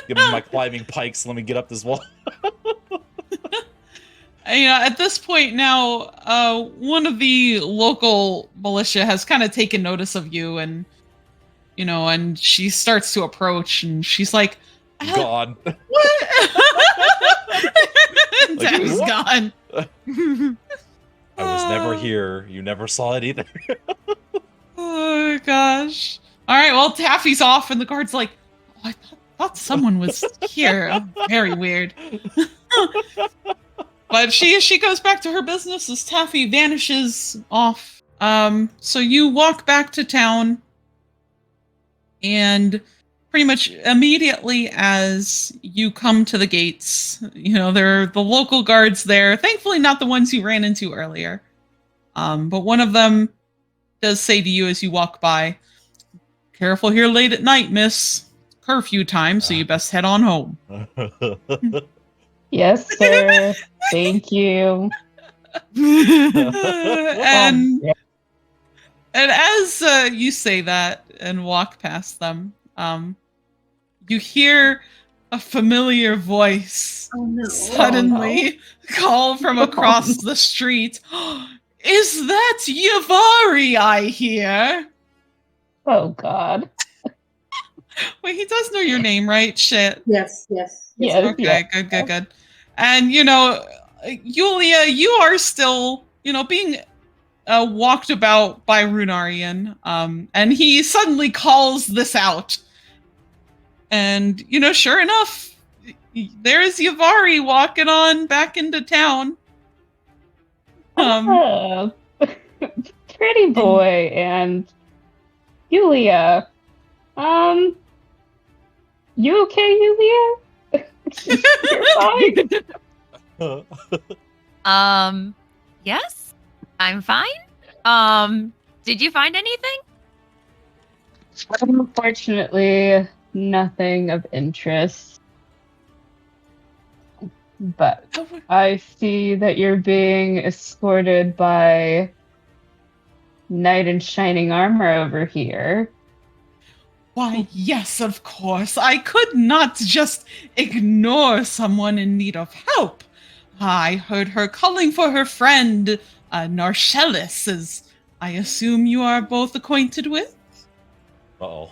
Give me my climbing pikes. Let me get up this wall. At this point now, one of the local militia has kind of taken notice of you, and and she starts to approach, and she's like, Gone. "What?" Dad's what? gone. I was never here. You never saw it either. Oh gosh! All right, well, Taffy's off, and the guard's like, "Oh, I thought someone was here. Oh, very weird." But she goes back to her business as Taffy vanishes off. So you walk back to town, and pretty much immediately as you come to the gates, there are the local guards there. Thankfully, not the ones you ran into earlier. But one of them does say to you as you walk by, "Careful here late at night, miss. Curfew time, so you best head on home." Yes, sir. Thank you. and as you say that and walk past them, you hear a familiar voice suddenly call from across the street. "Is that Yavari I hear?" Oh, God. Wait, he does know your name, right? Shit. Yes. Yes, Okay, yeah. good. And, Yulia, you are still, being walked about by Runarian. And he suddenly calls this out. And, sure enough, there's Yavari walking on back into town. Pretty boy and Yulia. You okay, Yulia? You're fine. Yes, I'm fine. Did you find anything? Unfortunately, nothing of interest. But I see that you're being escorted by knight in shining armor over here. Why, yes, of course. I could not just ignore someone in need of help. I heard her calling for her friend, Narcellis, as I assume you are both acquainted with. Uh-oh.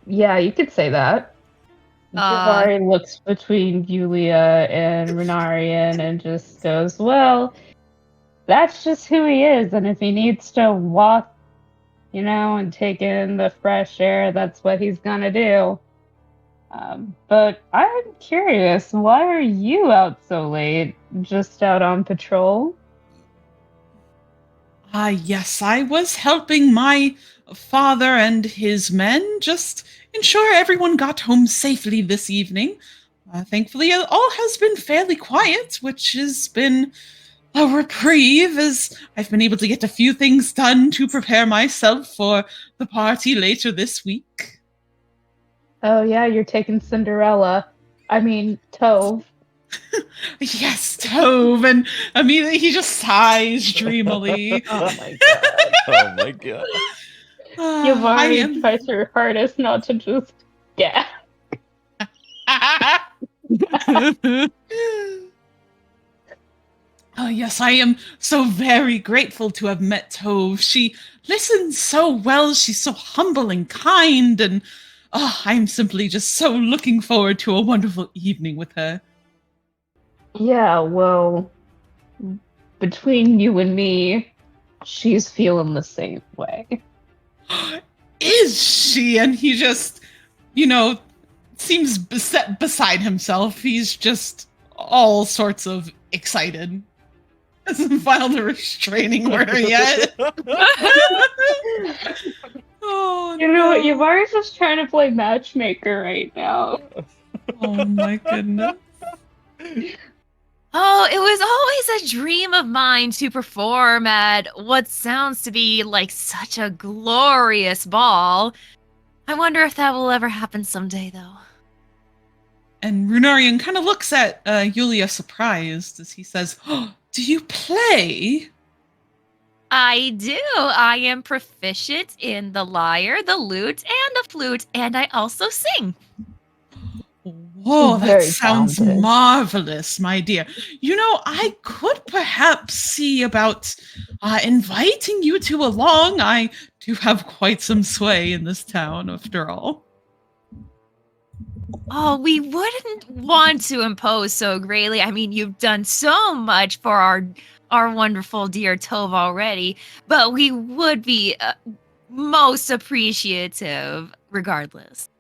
Yeah, you could say that. Javari looks between Yulia and Renarian and just goes, well, that's just who he is, and if he needs to walk, and take in the fresh air, that's what he's gonna do. But I'm curious, why are you out so late? Just out on patrol? Yes, I was helping my father and his men just ensure everyone got home safely this evening. Thankfully, all has been fairly quiet, which has been a reprieve, as I've been able to get a few things done to prepare myself for the party later this week. Oh yeah, you're taking Tove. Yes, Tove, and immediately he just sighs dreamily. Oh my god. Oh my god. Javari tries her hardest not to just gasp. Oh, yes, I am so very grateful to have met Tove. She listens so well. She's so humble and kind. And I'm simply just so looking forward to a wonderful evening with her. Yeah, well, between you and me, she's feeling the same way. Is she? And he just, seems beside himself. He's just all sorts of excited. Hasn't filed a restraining order yet. Oh, you know what? Yavari's just trying to play matchmaker right now. Oh my goodness. Oh, it was always a dream of mine to perform at what sounds to be like such a glorious ball. I wonder if that will ever happen someday, though. And Runarian kind of looks at Yulia surprised as he says, oh, do you play? I do. I am proficient in the lyre, the lute, and the flute, and I also sing. Whoa, that Very sounds talented. marvelous, my dear. I could perhaps see about inviting you two along. I do have quite some sway in this town, after all. Oh, we wouldn't want to impose so greatly. I mean, you've done so much for our wonderful dear Tove already, but we would be most appreciative regardless.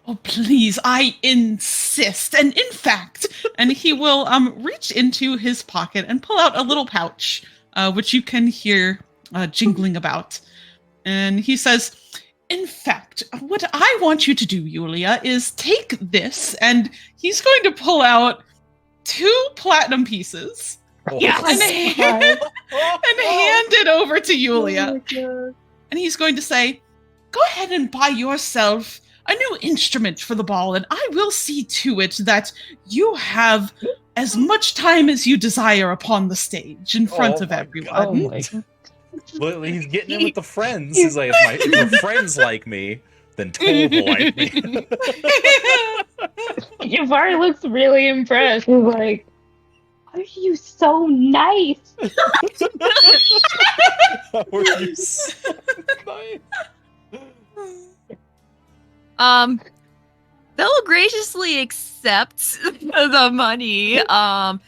Oh, please, I insist. And in fact, and he will reach into his pocket and pull out a little pouch, which you can hear jingling about. And he says, in fact, what I want you to do, Yulia, is take this, and he's going to pull out 2 platinum pieces. Yes! And hand it over to Yulia. Oh my God. And he's going to say, go ahead and buy yourself a new instrument for the ball, and I will see to it that you have as much time as you desire upon the stage in front of everyone. Oh my god. Well, he's getting in with the friends. He's like, if your friends like me, then Tove will like me. Yavari looks really impressed. He's like, why are you so nice? How are you so nice? They'll graciously accept the money. But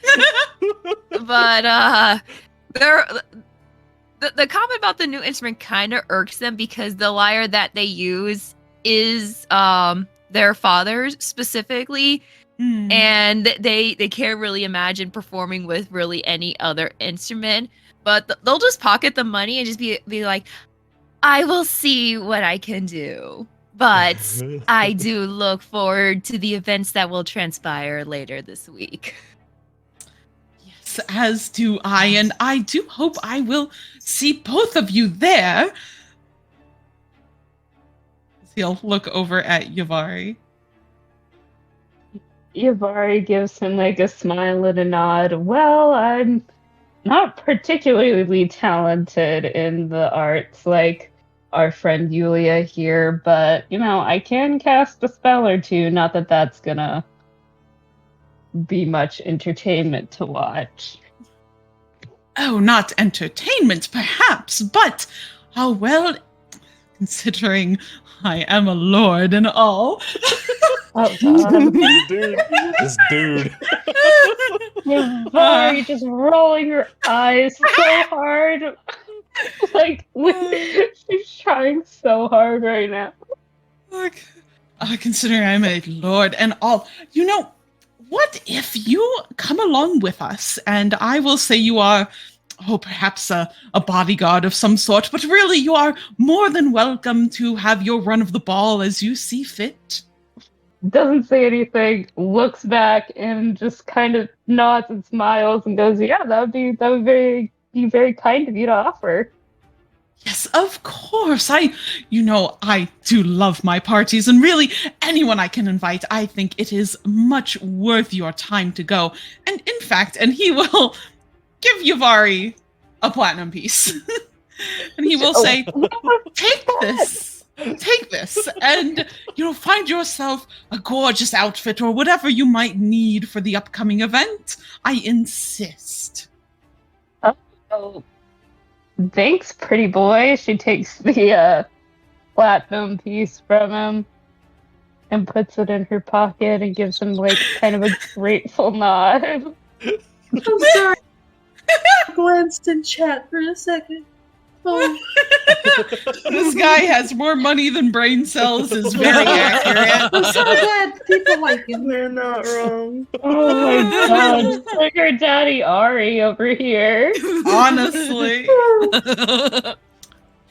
the comment about the new instrument kind of irks them because the lyre that they use is their father's specifically, and they can't really imagine performing with really any other instrument. But they'll just pocket the money and just be like, I will see what I can do. But I do look forward to the events that will transpire later this week. Yes, as do I, and I do hope I will see both of you there. He'll look over at Yavari. Yavari gives him like a smile and a nod. Well, I'm not particularly talented in the arts like our friend Yulia here, but I can cast a spell or two. Not that that's gonna be much entertainment to watch. Oh, not entertainment, perhaps, but, oh, well, considering I am a lord and all. Oh, God. This dude. Yavari just rolling her eyes so hard. Like, she's trying so hard right now. Look, considering I'm a lord and all, what if you come along with us and I will say you are, perhaps a bodyguard of some sort, but really you are more than welcome to have your run of the ball as you see fit. Doesn't say anything, looks back and just kind of nods and smiles and goes, "Yeah, that would be be very kind of you to offer." Yes, of course. I do love my parties, and really anyone I can invite, I think it is much worth your time to go. And in fact, and he will give Yavari a platinum piece. And he will say, take this, and find yourself a gorgeous outfit or whatever you might need for the upcoming event. I insist. Oh, thanks, pretty boy. She takes the platinum piece from him and puts it in her pocket and gives him like kind of a grateful nod. I'm sorry. I glanced in chat for a second. Oh. This guy has more money than brain cells is very accurate. I'm so glad people like him. They're not wrong. Oh my god, sugar daddy Ari over here. Honestly.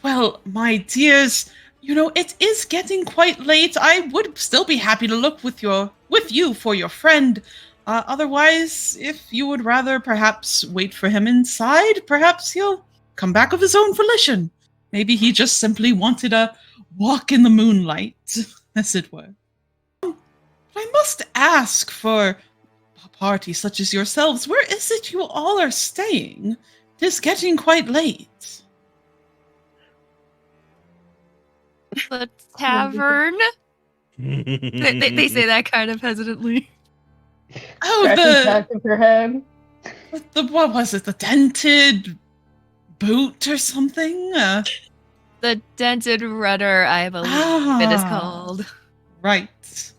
Well, my dears, it is getting quite late. I would still be happy to look with you for your friend. Otherwise, if you would rather perhaps wait for him inside, perhaps he'll come back of his own volition. Maybe he just simply wanted a walk in the moonlight, as it were. I must ask, for a party such as yourselves, where is it you all are staying? It is getting quite late. The tavern? they say that kind of hesitantly. Oh, Scratches back of her head. what was it? The dented boot or something? The dented rudder, I believe it is called. Right.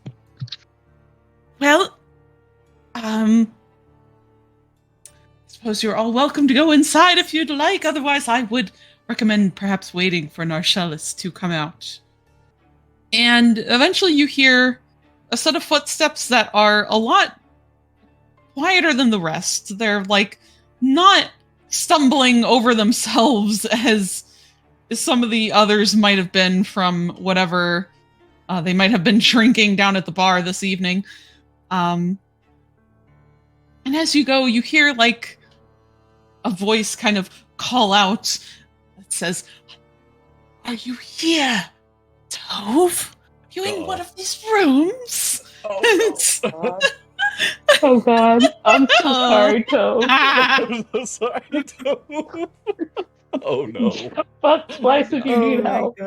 Well, suppose you're all welcome to go inside if you'd like. Otherwise, I would recommend perhaps waiting for Narcellis to come out. And eventually you hear a set of footsteps that are a lot quieter than the rest. They're like not stumbling over themselves as some of the others might have been from whatever they might have been drinking down at the bar this evening. And as you go, you hear like a voice kind of call out that says, "Are you here, Tove? Are you in one of these rooms?" Oh god, I'm so sorry, Toad. I'm so sorry, Toad. Oh no. Fuck twice if you need help.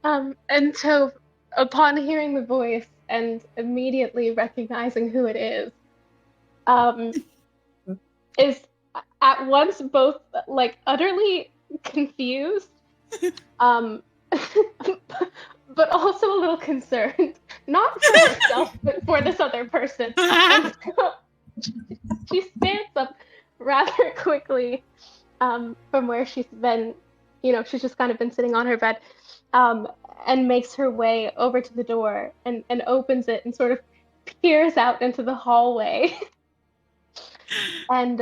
And so, upon hearing the voice and immediately recognizing who it is at once both like utterly confused, but also a little concerned, not for herself, but for this other person. And so she stands up rather quickly from where she's been, she's just kind of been sitting on her bed, and makes her way over to the door and opens it and sort of peers out into the hallway. And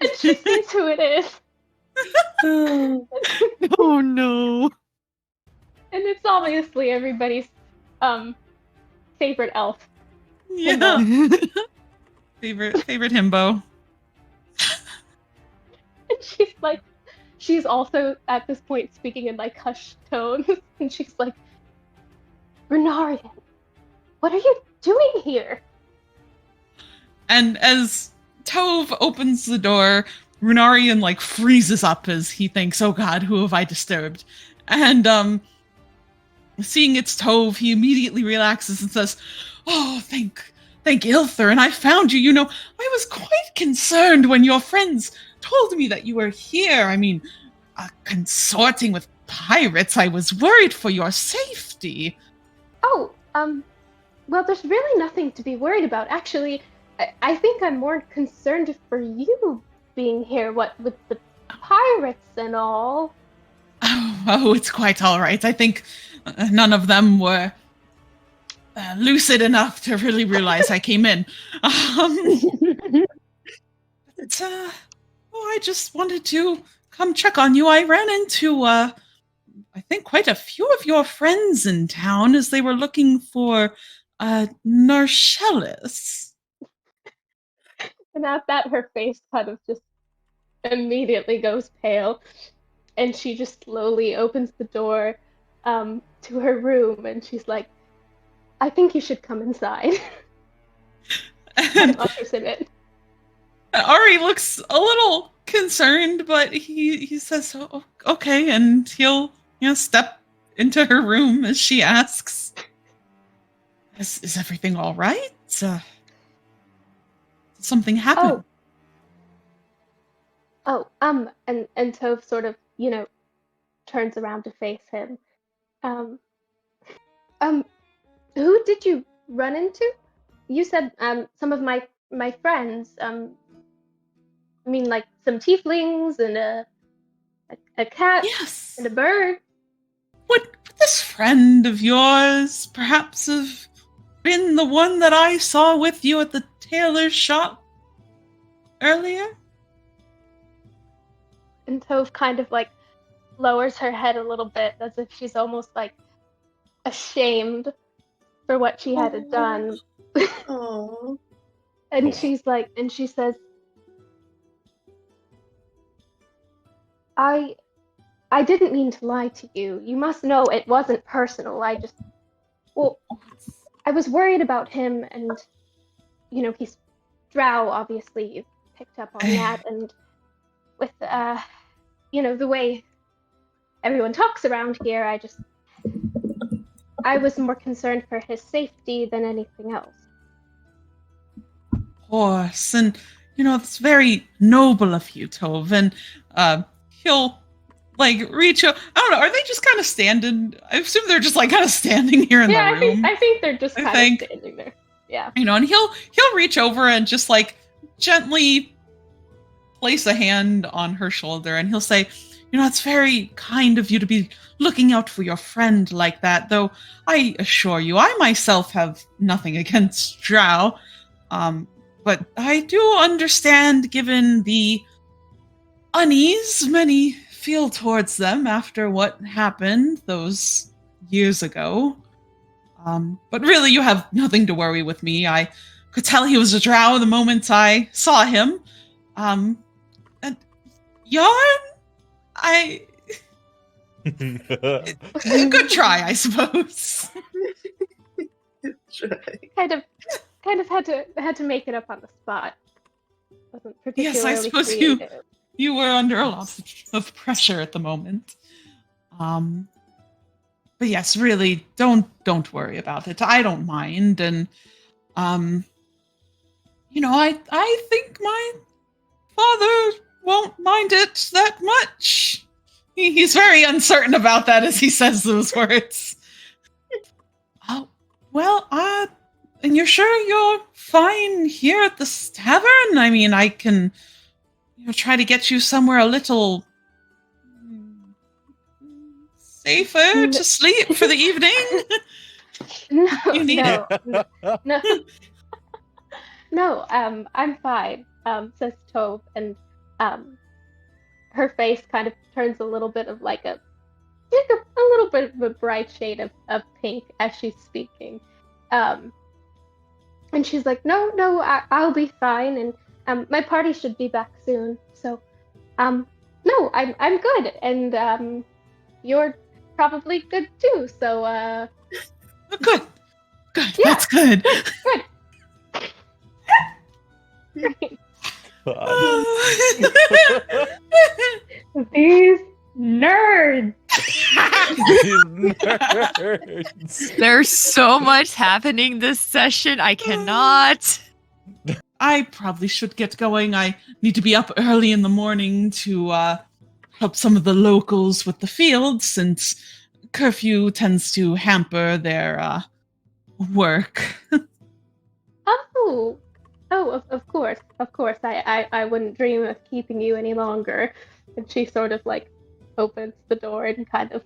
And she sees who it is. Oh no. And it's obviously everybody's favorite elf. Yeah. favorite himbo. And she's also at this point speaking in like hushed tones, and she's like, Renarian, what are you doing here? And as Tove opens the door, Runarian like freezes up as he thinks, "Oh God, who have I disturbed?" And seeing it's Tove, he immediately relaxes and says, "Oh, thank Ilther, and I found you. You know, I was quite concerned when your friends told me that you were here. I mean, consorting with pirates. I was worried for your safety." Oh, well, there's really nothing to be worried about. Actually, I think I'm more concerned for you being here, what with the pirates and all. Oh, it's quite all right. I think none of them were lucid enough to really realize I came in. I just wanted to come check on you. I ran into, I think, quite a few of your friends in town as they were looking for Narcellis. And at that, her face kind of just immediately goes pale, and she just slowly opens the door to her room, and she's like, I think you should come inside. And ushers him in. Ari looks a little concerned, but he says, "Oh, okay," and he'll step into her room as she asks, "Is everything all right? Something happened?" And Tove sort of, turns around to face him. Who did you run into? You said some of my friends. I mean, like some tieflings and a cat. Yes. And a bird. Would this friend of yours perhaps have been the one that I saw with you at the tailor's shop earlier? And Tove kind of like lowers her head a little bit, as if she's almost like ashamed for what she had done. Oh. And she's like, and she says, I didn't mean to lie to you. You must know it wasn't personal. I was worried about him, and he's drow, obviously. You picked up on that, and with the way everyone talks around here, I was more concerned for his safety than anything else. Of course, and it's very noble of you, Tove. And he'll reach out. I don't know. Are they just kind of standing? I assume they're just kind of standing here in the room. I think they're just kind of standing there. Yeah. And he'll reach over and just gently place a hand on her shoulder, and he'll say, "It's very kind of you to be looking out for your friend like that, though I assure you, I myself have nothing against drow. But I do understand, given the unease many feel towards them after what happened those years ago. But really, you have nothing to worry with me. I could tell he was a drow the moment I saw him. And Yarn? Good try, I suppose." Kind of had to make it up on the spot. Wasn't particularly Yes, I suppose creative. you were under a lot of pressure at the moment. But yes, really, don't worry about it. I don't mind, and I think my father won't mind it that much. He's very uncertain about that as he says those words. Oh, well, and you're sure you're fine here at this tavern? I mean, I can try to get you somewhere a little safer to sleep for the evening. No, I'm fine, says Tove, and her face kind of turns a little bit of like a little bit of a bright shade of pink as she's speaking. And she's like, no, I'll be fine, and my party should be back soon. So, no, I'm good, and you're probably good too. So, Good. Yeah, that's good. Good. These nerds. There's so much happening this session. I cannot. I probably should get going. I need to be up early in the morning to help some of the locals with the field, since curfew tends to hamper their work. Of course. I wouldn't dream of keeping you any longer. And she sort of like opens the door and kind of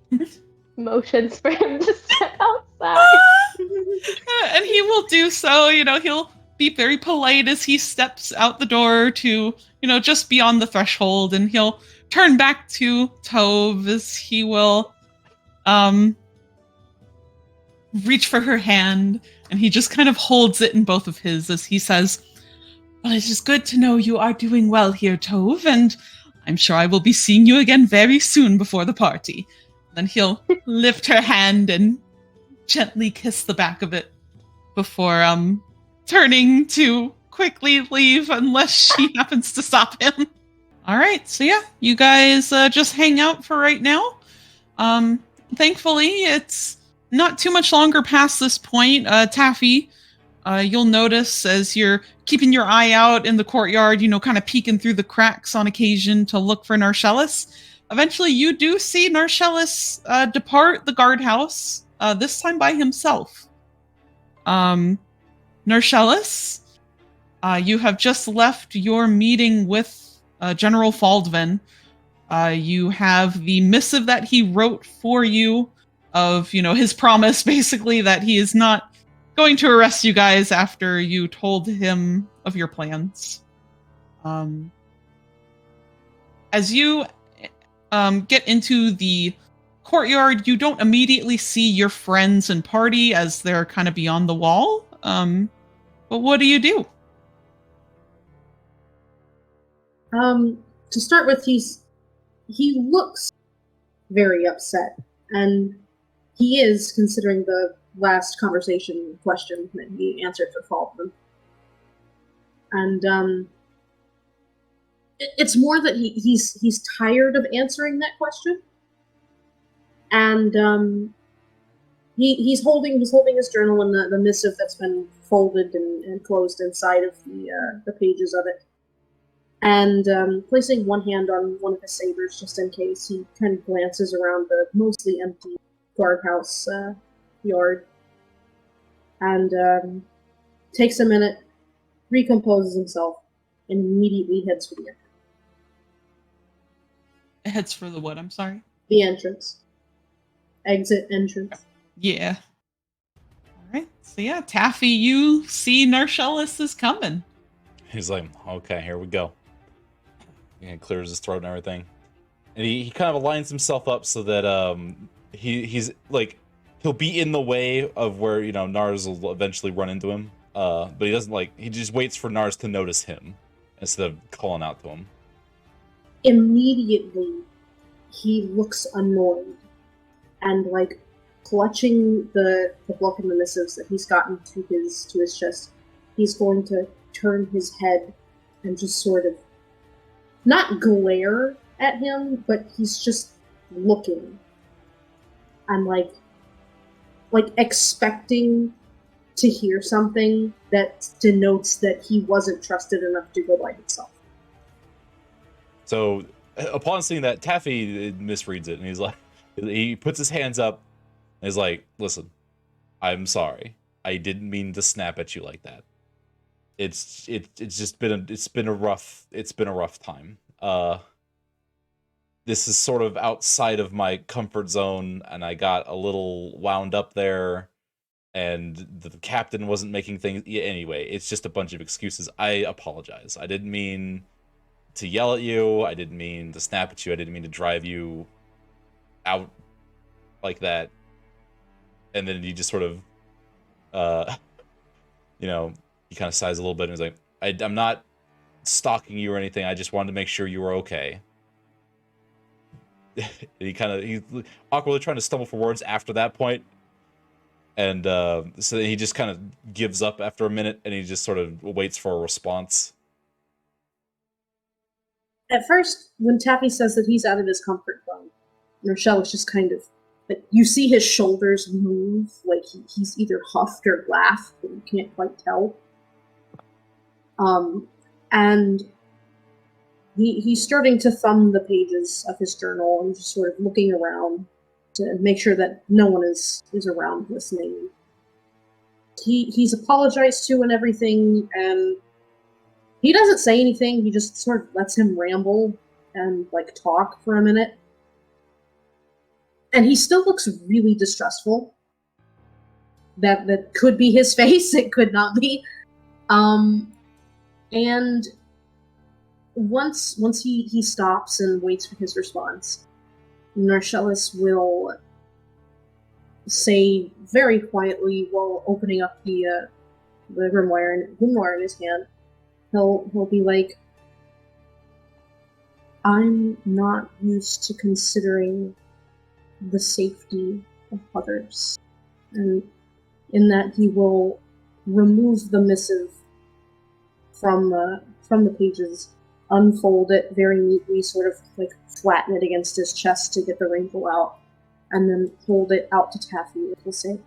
motions for him to step outside. And he will do so. He'll be very polite as he steps out the door to, just beyond the threshold, and he'll turn back to Tove as he will reach for her hand, and he just kind of holds it in both of his as he says, "Well, it is good to know you are doing well here, Tove, and I'm sure I will be seeing you again very soon before the party." Then he'll lift her hand and gently kiss the back of it before turning to quickly leave unless she happens to stop him. All right, so yeah, you guys just hang out for right now. Thankfully, it's not too much longer past this point. Taffy, you'll notice as you're keeping your eye out in the courtyard, kind of peeking through the cracks on occasion to look for Narcellus. Eventually, you do see Narcellus depart the guardhouse, this time by himself. Narcellus, you have just left your meeting with General Faldvin. You have the missive that he wrote for you of, his promise, basically, that he is not going to arrest you guys after you told him of your plans. As you get into the courtyard, you don't immediately see your friends and party as they're kind of beyond the wall. But what do you do? To start with, he looks very upset, and he is, considering the last conversation question that he answered for Faldman. And it's more that he's tired of answering that question, and he's holding his journal and the missive that's been folded and closed inside of the pages of it. And placing one hand on one of his sabers just in case, he kind of glances around the mostly empty guardhouse yard and takes a minute, recomposes himself, and immediately heads for the entrance. Heads for the what? I'm sorry? The entrance. Exit entrance. Yeah. All right. So yeah, Taffy, you see Narcellus is coming. He's like, okay, here we go. And clears his throat and everything. And he kind of aligns himself up so that he's like, he'll be in the way of where, Nars will eventually run into him. But he doesn't he just waits for Nars to notice him instead of calling out to him. Immediately, he looks annoyed and clutching the book and the missives that he's gotten to his chest. He's going to turn his head and just sort of not glare at him, but he's just looking and like expecting to hear something that denotes that he wasn't trusted enough to go by himself. So upon seeing that, Taffy misreads it, and he's like, he puts his hands up and he's like, listen, I'm sorry, I didn't mean to snap at you like that. It's been a rough time. This is sort of outside of my comfort zone, and I got a little wound up there, and the captain wasn't making things. Anyway, it's just a bunch of excuses. I apologize. I didn't mean to yell at you. I didn't mean to snap at you. I didn't mean to drive you out like that. And then he just sort of, you know, he kind of sighs a little bit and he's like, I'm not stalking you or anything. I just wanted to make sure you were okay. He's awkwardly trying to stumble for words after that point. And so he just kind of gives up after a minute and he just sort of waits for a response. At first, when Taffy says that he's out of his comfort zone, Rochelle is just kind of, like, you see his shoulders move, like he's either huffed or laughed, but you can't quite tell. And he's starting to thumb the pages of his journal and just sort of looking around to make sure that no one is around listening. He's apologized to and everything, and he doesn't say anything. He just sort of lets him ramble and like talk for a minute. And he still looks really distrustful. That could be his face. It could not be. And once he stops and waits for his response, Narcellus will say very quietly while opening up the grimoire in his hand, he'll be like, I'm not used to considering the safety of others. And in that he will remove the missive from the pages, unfold it very neatly, sort of like flatten it against his chest to get the wrinkle out, and then hold it out to Taffy and he'll say,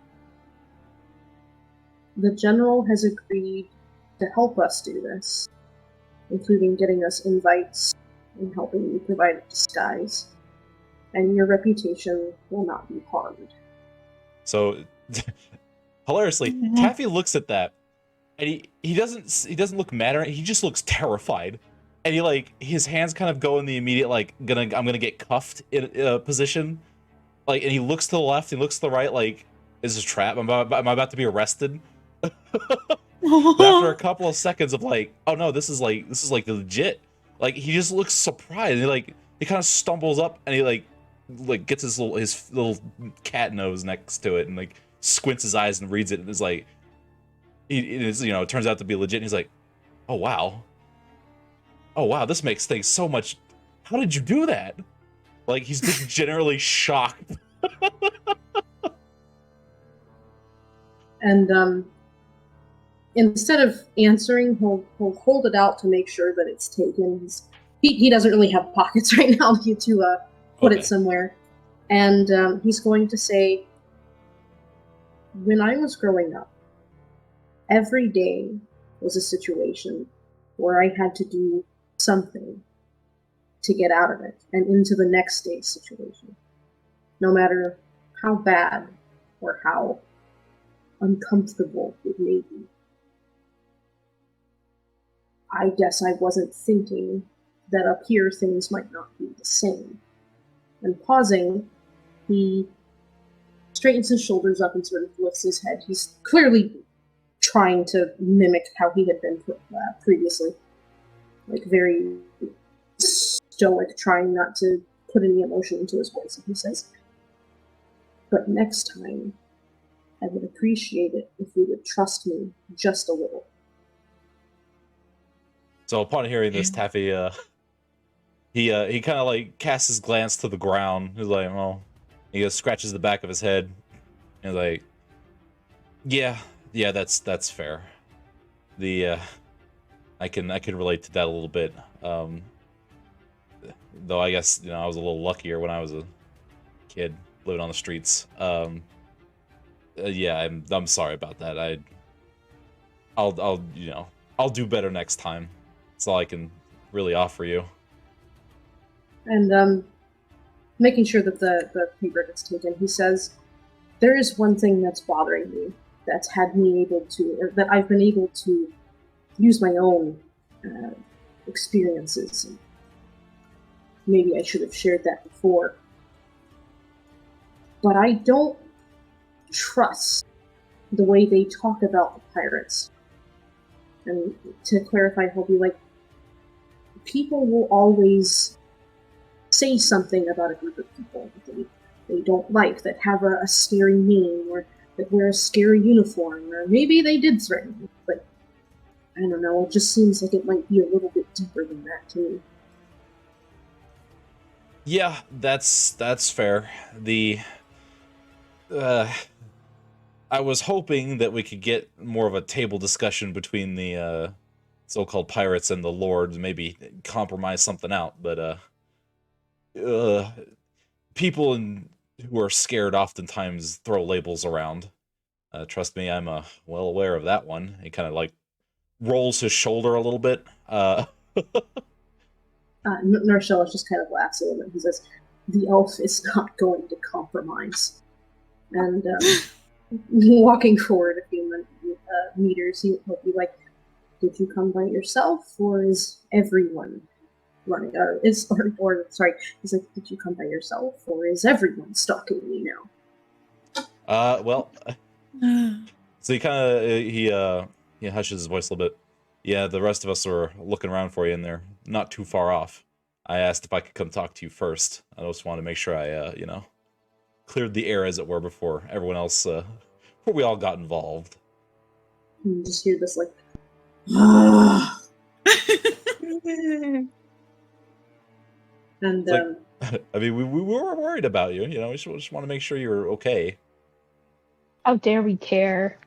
the general has agreed to help us do this, including getting us invites and helping you provide a disguise, and your reputation will not be harmed. So, hilariously, Taffy looks at that, and he doesn't look mad or he just looks terrified, and his hands kind of go in the immediate I'm gonna get cuffed in a position, and he looks to the left, he looks to the right, is this a trap? Am I about to be arrested? But after a couple of seconds of oh no, this is legit. He just looks surprised. And he kind of stumbles up and he gets his little cat nose next to it and squints his eyes and reads it and is it turns out to be legit. And he's like, oh wow, this makes things so much. How did you do that? He's just generally shocked. And instead of answering, he'll hold it out to make sure that it's taken. He doesn't really have pockets right now to put it somewhere. And he's going to say, when I was growing up, every day was a situation where I had to do something to get out of it and into the next day's situation. No matter how bad or how uncomfortable it may be. I guess I wasn't thinking that up here things might not be the same. And pausing, he straightens his shoulders up and sort of lifts his head. He's clearly trying to mimic how he had been previously. Very stoic, trying not to put any emotion into his voice. And he says, but next time, I would appreciate it if you would trust me just a little. So upon hearing this, Taffy, he kind of casts his glance to the ground. He's like, well, he goes, scratches the back of his head. And he's like, yeah, that's fair. I can relate to that a little bit. Though I guess I was a little luckier when I was a kid living on the streets. Yeah, I'm sorry about that. I'll do better next time. That's all I can really offer you. And making sure that the paper gets taken, he says, there is one thing that's bothering me that's had me that I've been able to use my own experiences. And maybe I should have shared that before. But I don't trust the way they talk about the pirates. And to clarify, he'll be like, people will always say something about a group of people that they don't like, that have a scary name, or that wear a scary uniform, or maybe they did threaten you, but I don't know, it just seems like it might be a little bit deeper than that to me. Yeah, that's fair. I was hoping that we could get more of a table discussion between the so-called pirates and the lords, maybe compromise something out, but people who are scared oftentimes throw labels around. Trust me, I'm well aware of that one. He kind of like rolls his shoulder a little bit. Narshella just kind of laughs a little bit. He says, "The elf is not going to compromise." And walking forward a few meters, he'll be like, "Did you come by yourself, or is everyone running? He's like, "Did you come by yourself, or is everyone stalking me now?" Well, so he kind of he hushes his voice a little bit. Yeah, the rest of us were looking around for you, and they're not too far off. I asked if I could come talk to you first. I just wanted to make sure I, cleared the air, as it were, before everyone else, before we all got involved. You just hear this, like, and, like, I mean, we were worried about you, we just want to make sure you're okay. How dare we care?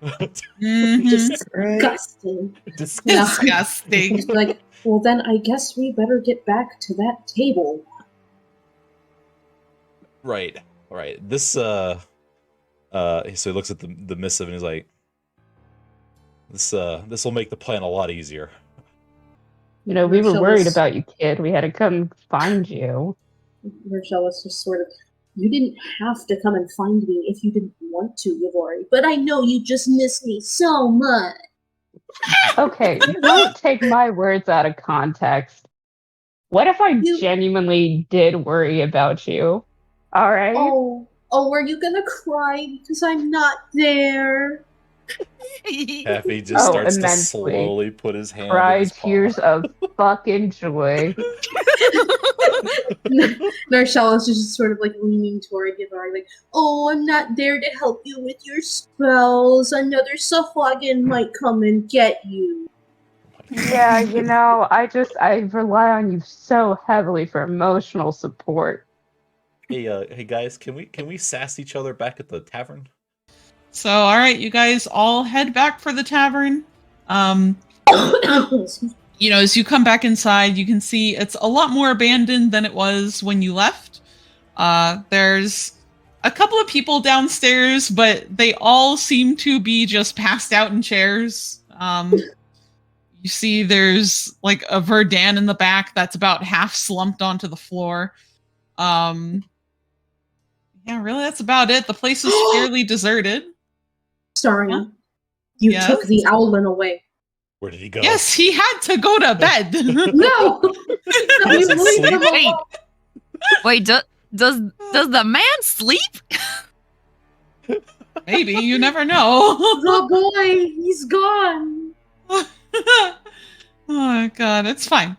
Disgusting. Disgusting. He's like, well, then I guess we better get back to that table. Right. This, so he looks at the missive and he's like, this will make the plan a lot easier. We were worried about you, kid. We had to come find you. Marcella's just sort of, you didn't have to come and find me if you didn't want to, Yavori, but I know you just miss me so much. Okay, don't take my words out of context. What if I genuinely did worry about you? All right? Oh, were you gonna cry because I'm not there? Taffy just starts immensely. to slowly put his hand Cry in his tears paw. of fucking joy. Narshella's just sort of like leaning toward Yavori, like, oh, I'm not there to help you with your spells. Another suffragan might come and get you. Yeah, I rely on you so heavily for emotional support. Hey guys, can we sass each other back at the tavern? So, all right, you guys all head back for the tavern. As you come back inside, you can see it's a lot more abandoned than it was when you left. There's a couple of people downstairs, but they all seem to be just passed out in chairs. You see there's like a Verdan in the back that's about half slumped onto the floor. Yeah, really, that's about it. The place is fairly deserted. Sorry, huh? You took the owlin away. Where did he go? Yes, he had to go to bed. No! Wait, does the man sleep? Maybe, you never know. The boy, he's gone. Oh god, it's fine.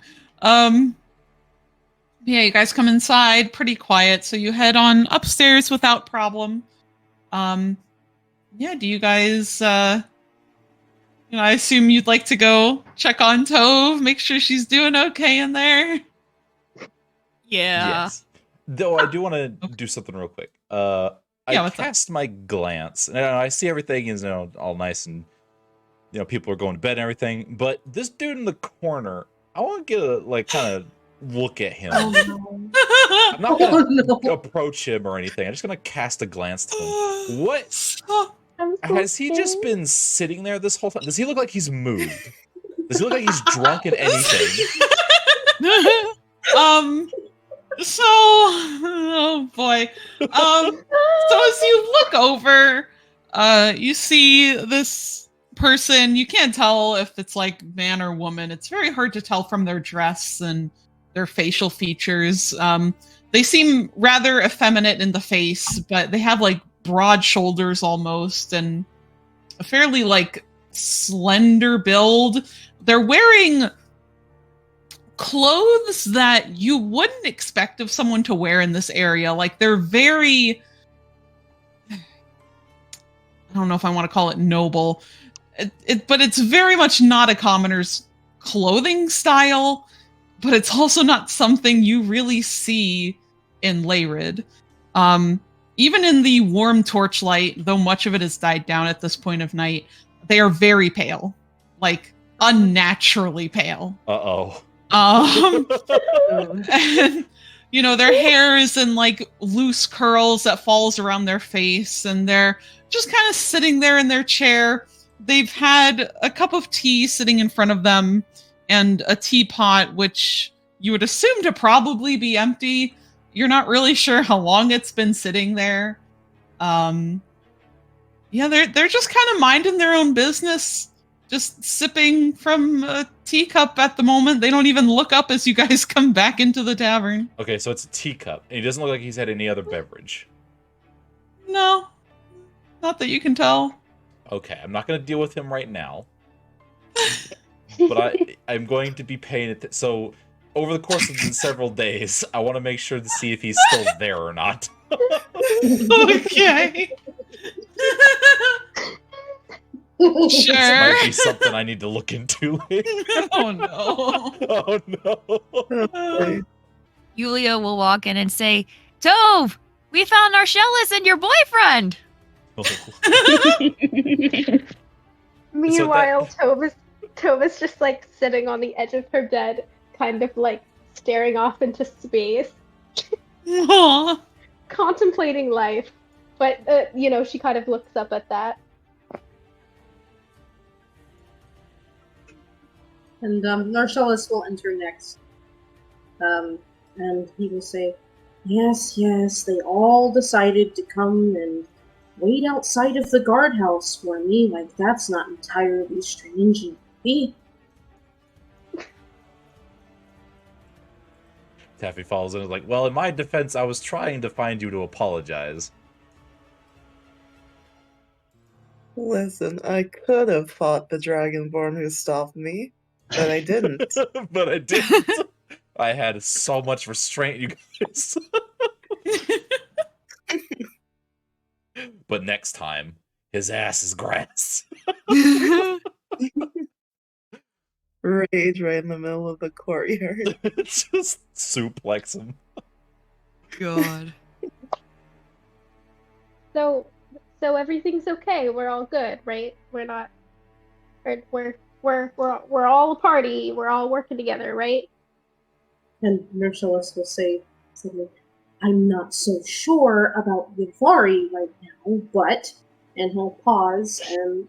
Yeah, you guys come inside, pretty quiet, so you head on upstairs without problem. Yeah, do you guys I assume you'd like to go check on Tove, make sure she's doing okay in there? Yeah. Yes. Though I do want to do something real quick. I cast my glance, and I see everything is all nice, and people are going to bed and everything. But this dude in the corner, I want to get a kind of look at him. Oh, no. I'm not gonna approach him or anything. I'm just gonna cast a glance to him. What? Has he just been sitting there this whole time? Does he look like he's moved? Does he look like he's drunk in anything? Oh boy. So as you look over, you see this person. You can't tell if it's like man or woman. It's very hard to tell from their dress and their facial features. They seem rather effeminate in the face, but they have like broad shoulders almost and a fairly like slender build. They're wearing clothes that you wouldn't expect of someone to wear in this area. Like, they're very, I don't know if I want to call it noble, but it's very much not a commoner's clothing style, but it's also not something you really see in Leyrid. Even in the warm torchlight, though much of it has died down at this point of night, they are very pale, like unnaturally pale. Uh-oh. And, you know, their hair is in like loose curls that falls around their face, and they're just kind of sitting there in their chair. They've had a cup of tea sitting in front of them and a teapot, which you would assume to probably be empty. You're not really sure how long it's been sitting there. Yeah, they're just kind of minding their own business, just sipping from a teacup at the moment. They don't even look up as you guys come back into the tavern. Okay, so it's a teacup, and he doesn't look like he's had any other beverage. No, not that you can tell. Okay, I'm not going to deal with him right now. But I'm going to be paying it. So, over the course of the several days, I want to make sure to see if he's still there or not. Okay. This Sure. might be something I need to look into. Oh no. Oh no. Yulia will walk in and say, Tove, we found Narcellus and your boyfriend. Meanwhile, Tove is just like sitting on the edge of her bed, kind of like staring off into space, Aw. contemplating life. But you know, she kind of looks up at that. And Narcellus will enter next. And he will say, yes, they all decided to come and wait outside of the guardhouse for me. Like, that's not entirely strange and me. Taffy follows in and is like, well, in my defense, I was trying to find you to apologize. Listen, I could have fought the Dragonborn who stopped me, but I didn't. But I didn't. I had so much restraint, you guys. But next time, his ass is grass. Rage right in the middle of the courtyard. Just suplex him. God. So everything's okay. We're all good, right? We're not. We're all a party. We're all working together, right? And Narcellus will say something, I'm not so sure about Yavari right now, but, and he'll pause and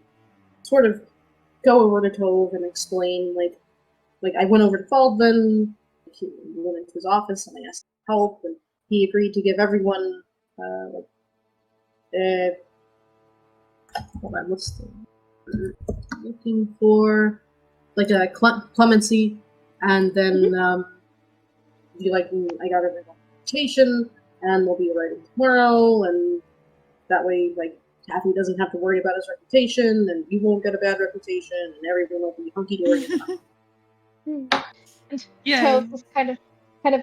sort of go over to Tove and explain, like I went over to Faldvin, he went into his office and I asked for help, and he agreed to give everyone, hold on, what's the looking for, like a clemency, and then, be like, I got everyone reputation, and we'll be writing tomorrow, and that way, like, Taffy doesn't have to worry about his reputation, and you won't get a bad reputation, and everyone will be hunky-dory. Yeah. Tove just kind of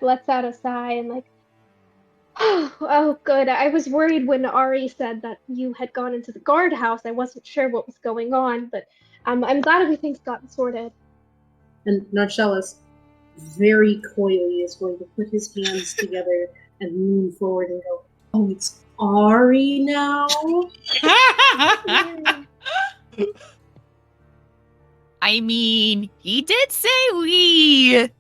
lets out a sigh and like, oh, good. I was worried when Ari said that you had gone into the guardhouse. I wasn't sure what was going on, but I'm glad everything's gotten sorted. And Narcellus, very coyly, is going to put his hands together and lean forward and go, oh, it's Ari now? I mean, he did say we,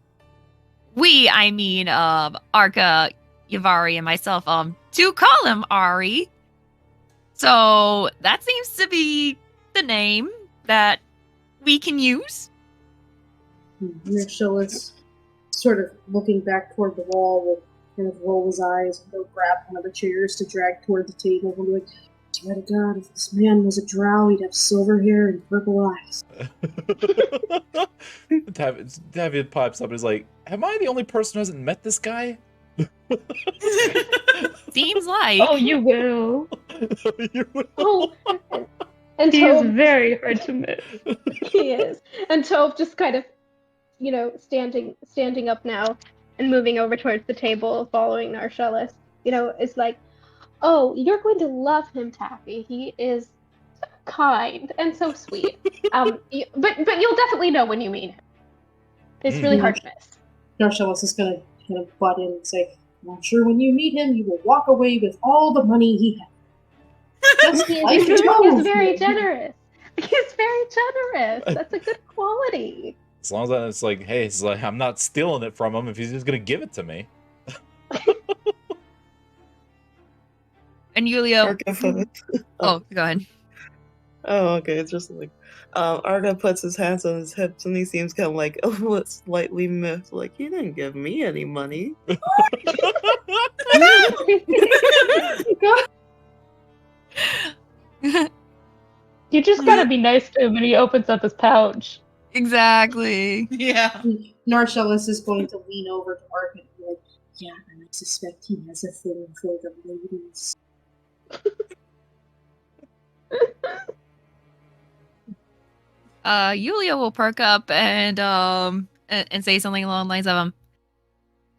I mean, Arca, Yavari, and myself, to call him Ari. So that seems to be the name that we can use. Narcellus, sort of looking back toward the wall, will kind of roll his eyes and go grab one of the chairs to drag toward the table and be like, swear to God, if this man was a drow, he'd have silver hair and purple eyes. David pipes up and is like, am I the only person who hasn't met this guy? Seems like. Oh, you will. Oh, and He is Tove, very hard to miss. he is. And Tove just kind of standing up now and moving over towards the table, following Narcellus, is like, oh, you're going to love him, Taffy. He is so kind and so sweet. But you'll definitely know when you meet him. It's really hard to miss. Narcellus is going to kind of butt in and say, I'm sure when you meet him, you will walk away with all the money he has. He's very generous. He's very generous. That's a good quality. As long as it's like, hey, it's like I'm not stealing it from him if he's just gonna give it to me. And Yulia. Oh, go ahead. Oh, okay. It's just like Arga puts his hands on his hips and he seems kind of like slightly miffed, like he didn't give me any money. You just gotta be nice to him when he opens up his pouch. Exactly. Yeah. Narcellus is going to lean over to Ark and be like, yeah, and I suspect he has a thing for the ladies. Yulia will perk up and say something along the lines of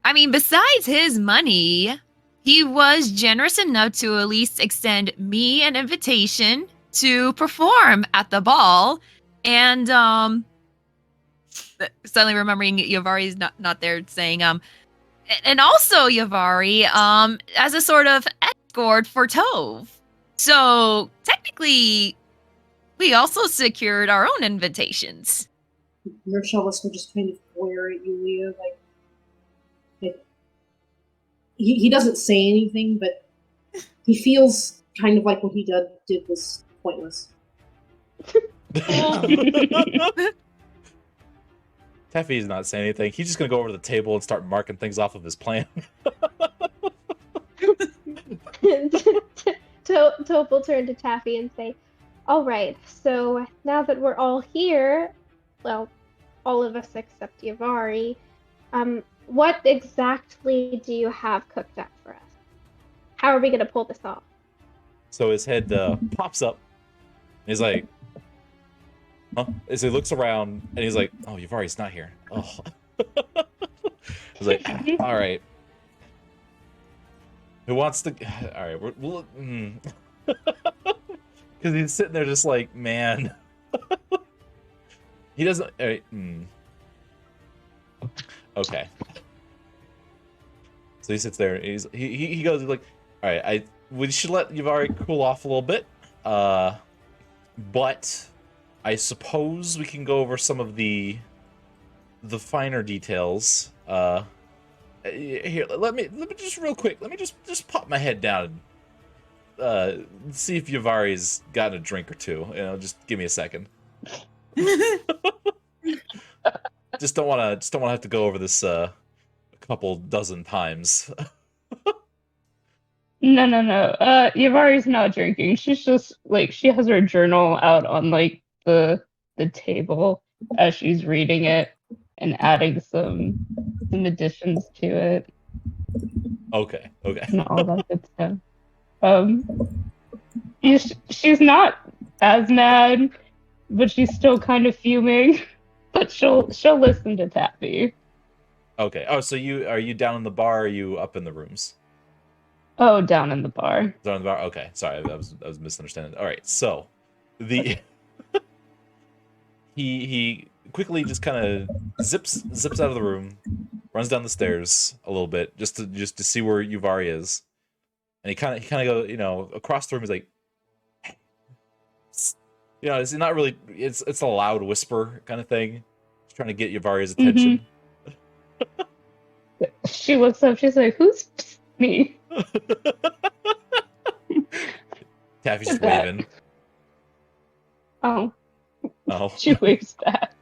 I mean, besides his money, he was generous enough to at least extend me an invitation to perform at the ball. And suddenly remembering Yavari's not there, saying and also Yavari as a sort of escort for Tove. So technically we also secured our own invitations. Narcellus will just kind of glare at Yulia, like he doesn't say anything, but he feels kind of like what he did was pointless. Taffy's not saying anything. He's just gonna go over to the table and start marking things off of his plan. Toph will turn to Taffy and say, all right, so now that we're all here, well, all of us except Yavari, what exactly do you have cooked up for us? How are we going to pull this off? So his head pops up. And he's like, huh? As he looks around, and he's like, oh, Yavari's not here. Oh. He's like, all right. Who wants to... All right, we'll... Because he's sitting there just like, man. He doesn't... All right, Okay. So he sits there, and he goes, he's like, all right, we should let Yavari cool off a little bit. But I suppose we can go over some of the finer details. Here, let me just real quick. Let me just pop my head down and see if Yavari's gotten a drink or two. Just give me a second. just don't want to have to go over this a couple dozen times. No. Yavari's not drinking. She's just like she has her journal out on like the table as she's reading it and adding some additions to it. Okay. And all that good stuff. She's not as mad, but she's still kind of fuming. But she'll listen to Taffy. Okay. Oh, so are you down in the bar? Or are you up in the rooms? Oh, down in the bar. Down in the bar. Okay, sorry, I was misunderstanding. All right, so the he quickly just kind of zips out of the room, runs down the stairs a little bit just to see where Yuvari is, and he kind of go across the room. He's like, it's not really it's a loud whisper kind of thing, just trying to get Yuvari's attention. Mm-hmm. She looks up. She's like, "Who's me?" Taffy's just waving. Oh. She Oh. waves back.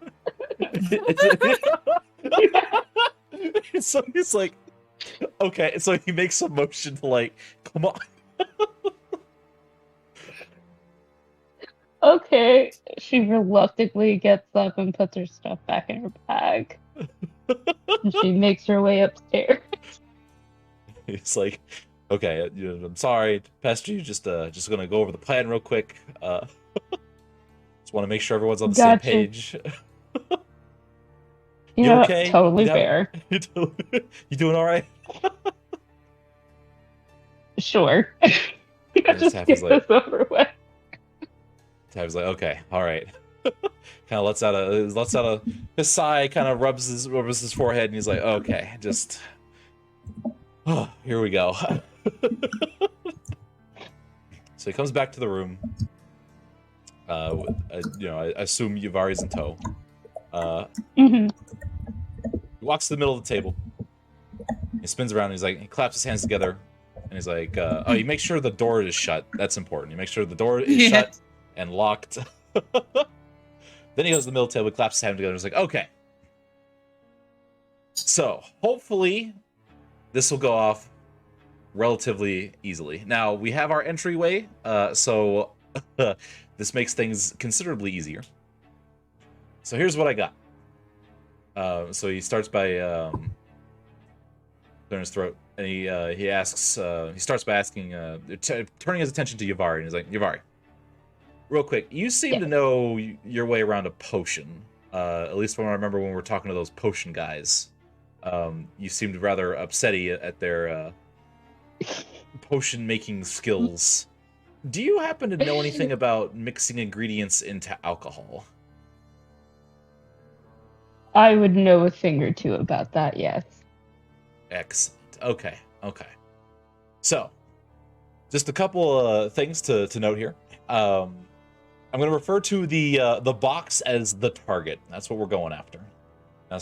So he's like, okay. So he makes a motion to like, come on. Okay. She reluctantly gets up and puts her stuff back in her bag. And she makes her way upstairs. He's like, okay, I'm sorry to pester you. Just gonna go over the plan real quick. Just want to make sure everyone's on the same page. You Yeah, okay? totally You got- fair. You doing all right? Sure. Just Taffy's get like- this over with. Taffy's like, okay, all right. Kind of lets out a sigh, kind of rubs his forehead, and he's like, okay, just here we go. So he comes back to the room. I assume Yuvari's in tow. Hmm. He walks to the middle of the table. He spins around. And he claps his hands together, and he's like, "Oh, you make sure the door is shut. That's important. You make sure the door is shut and locked." Then he goes to the middle of the table, claps his hands together, and is like, "Okay. So hopefully, this will go off relatively easily. Now we have our entryway, so this makes things considerably easier. So here's what I got." So he starts by clearing his throat, and he asks. He starts by asking, turning his attention to Yavari, and he's like, "Yavari, real quick, you seem to know your way around a potion. At least when I remember when we were talking to those potion guys. You seemed rather upsetty at their potion making skills. Do you happen to know anything about mixing ingredients into alcohol?" I would know a thing or two about that, yes. Excellent. Okay. So, just a couple things to note here. I'm going to refer to the box as the target. That's what we're going after. Now,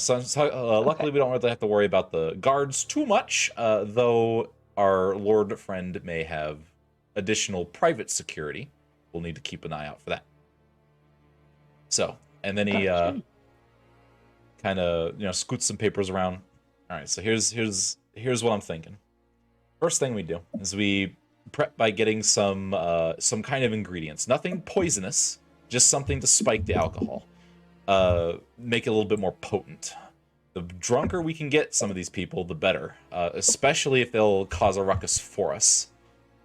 luckily, we don't really have to worry about the guards too much, though our lord friend may have additional private security. We'll need to keep an eye out for that. So, and then he kind of scoots some papers around. All right, so here's what I'm thinking. First thing we do is we prep by getting some kind of ingredients. Nothing poisonous, just something to spike the alcohol. Make it a little bit more potent. The drunker we can get some of these people, the better. Especially if they'll cause a ruckus for us.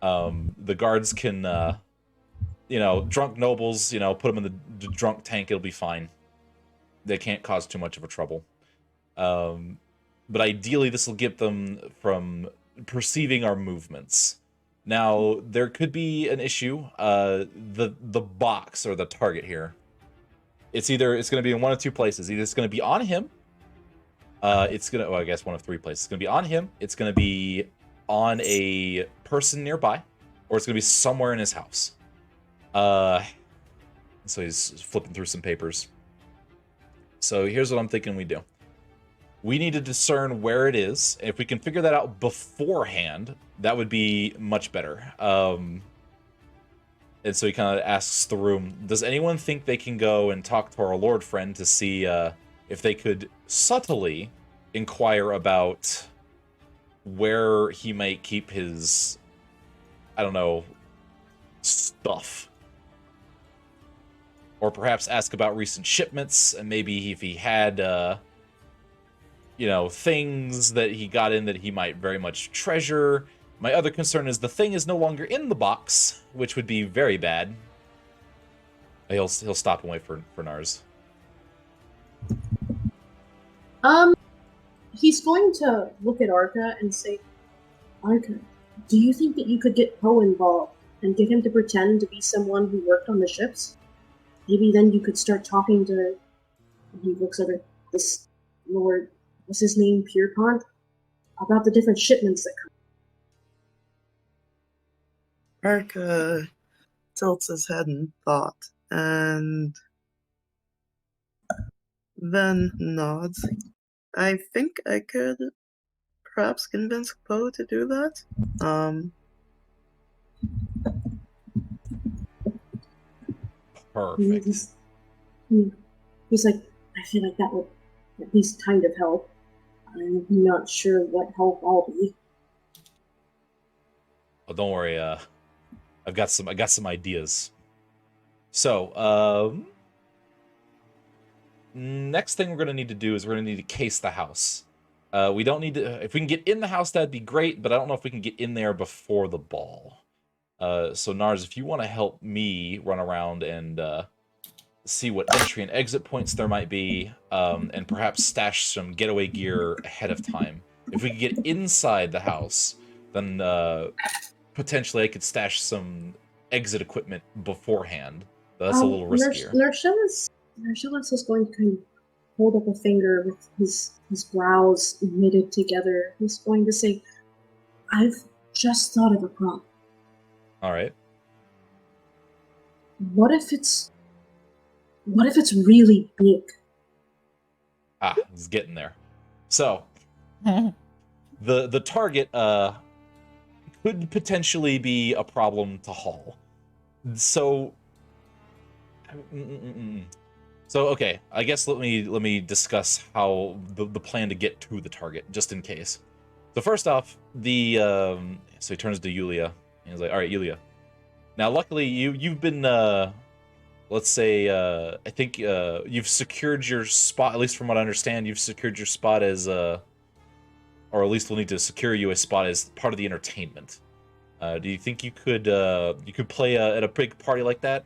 The guards can, drunk nobles, put them in the drunk tank. It'll be fine. They can't cause too much of a trouble. But ideally, this will get them from perceiving our movements. Now, there could be an issue. The box or the target here. It's going to be in one of two places. Either it's going to be on him. I guess one of three places. It's going to be on him. It's going to be on a person nearby, or it's going to be somewhere in his house. So he's flipping through some papers. So here's what I'm thinking we do. We need to discern where it is. If we can figure that out beforehand, that would be much better. And so he kind of asks the room, does anyone think they can go and talk to our lord friend to see if they could subtly inquire about where he might keep his, stuff? Or perhaps ask about recent shipments, and maybe if he had, things that he got in that he might very much treasure. My other concern is the thing is no longer in the box, which would be very bad. He'll stop and wait for Nars. He's going to look at Arca and say, Arca, do you think that you could get Poe involved and get him to pretend to be someone who worked on the ships? Maybe then you could start talking to, he looks at this Lord, what's his name, Pierpont, about the different shipments that come. Arca tilts his head in thought, and then nods. I think I could perhaps convince Poe to do that. Perfect. He's like, I feel like that would at least kind of help. I'm not sure what help I'll be. Oh, don't worry. I got some ideas. So, next thing we're gonna need to do is we're gonna need to case the house. We don't need to. If we can get in the house, that'd be great. But I don't know if we can get in there before the ball. So Nars, if you want to help me run around and see what entry and exit points there might be, and perhaps stash some getaway gear ahead of time. If we could get inside the house, then potentially I could stash some exit equipment beforehand. That's a little riskier. Narcellus is going to kind of hold up a finger with his brows knitted together. He's going to say, I've just thought of a problem. All right. What if it's really big? Ah, it's getting there. So, the target could potentially be a problem to haul. So, okay. I guess let me discuss how the plan to get to the target, just in case. So first off, so he turns to Yulia and he's like, "All right, Yulia. Now, luckily, you've been let's say I think you've secured your spot. At least from what I understand, you've secured your spot as or at least we'll need to secure you a spot as part of the entertainment. Do you think you could play at a big party like that?"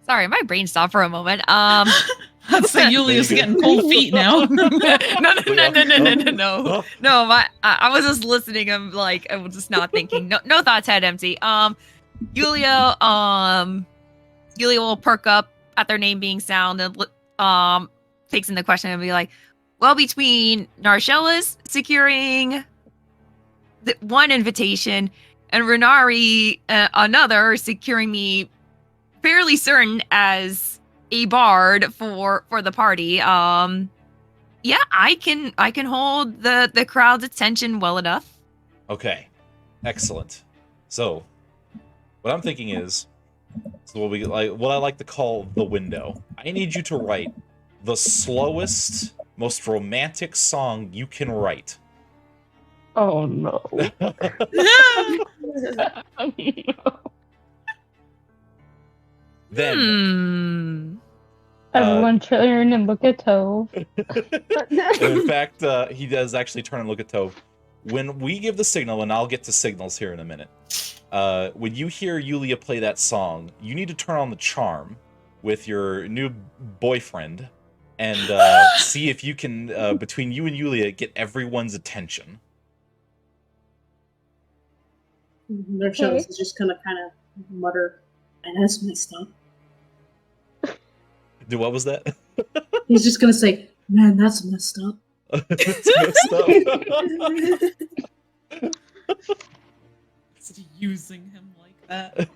Sorry, my brain stopped for a moment. I'd say Yulia's getting cold feet now. No. I was just listening. I was just not thinking. No thoughts, head empty. Yulia will perk up at their name being sound and takes in the question and be like, well, between Narcellus securing one invitation and Renari another securing me fairly certain as a bard for the party. Yeah, I can hold the crowd's attention well enough. Okay, excellent. So, what I'm thinking is, what I like to call the window. I need you to write the slowest, most romantic song you can write. Oh no. Then everyone turn and look at Tove. In fact, he does actually turn and look at Tove. When we give the signal, and I'll get to signals here in a minute, when you hear Yulia play that song, you need to turn on the charm with your new boyfriend and see if you can, between you and Yulia, get everyone's attention. Narcellus is just gonna kind of mutter, and that's messed up. Dude, what was that? He's just gonna say, man, that's messed up. It's messed up. Just using him like that.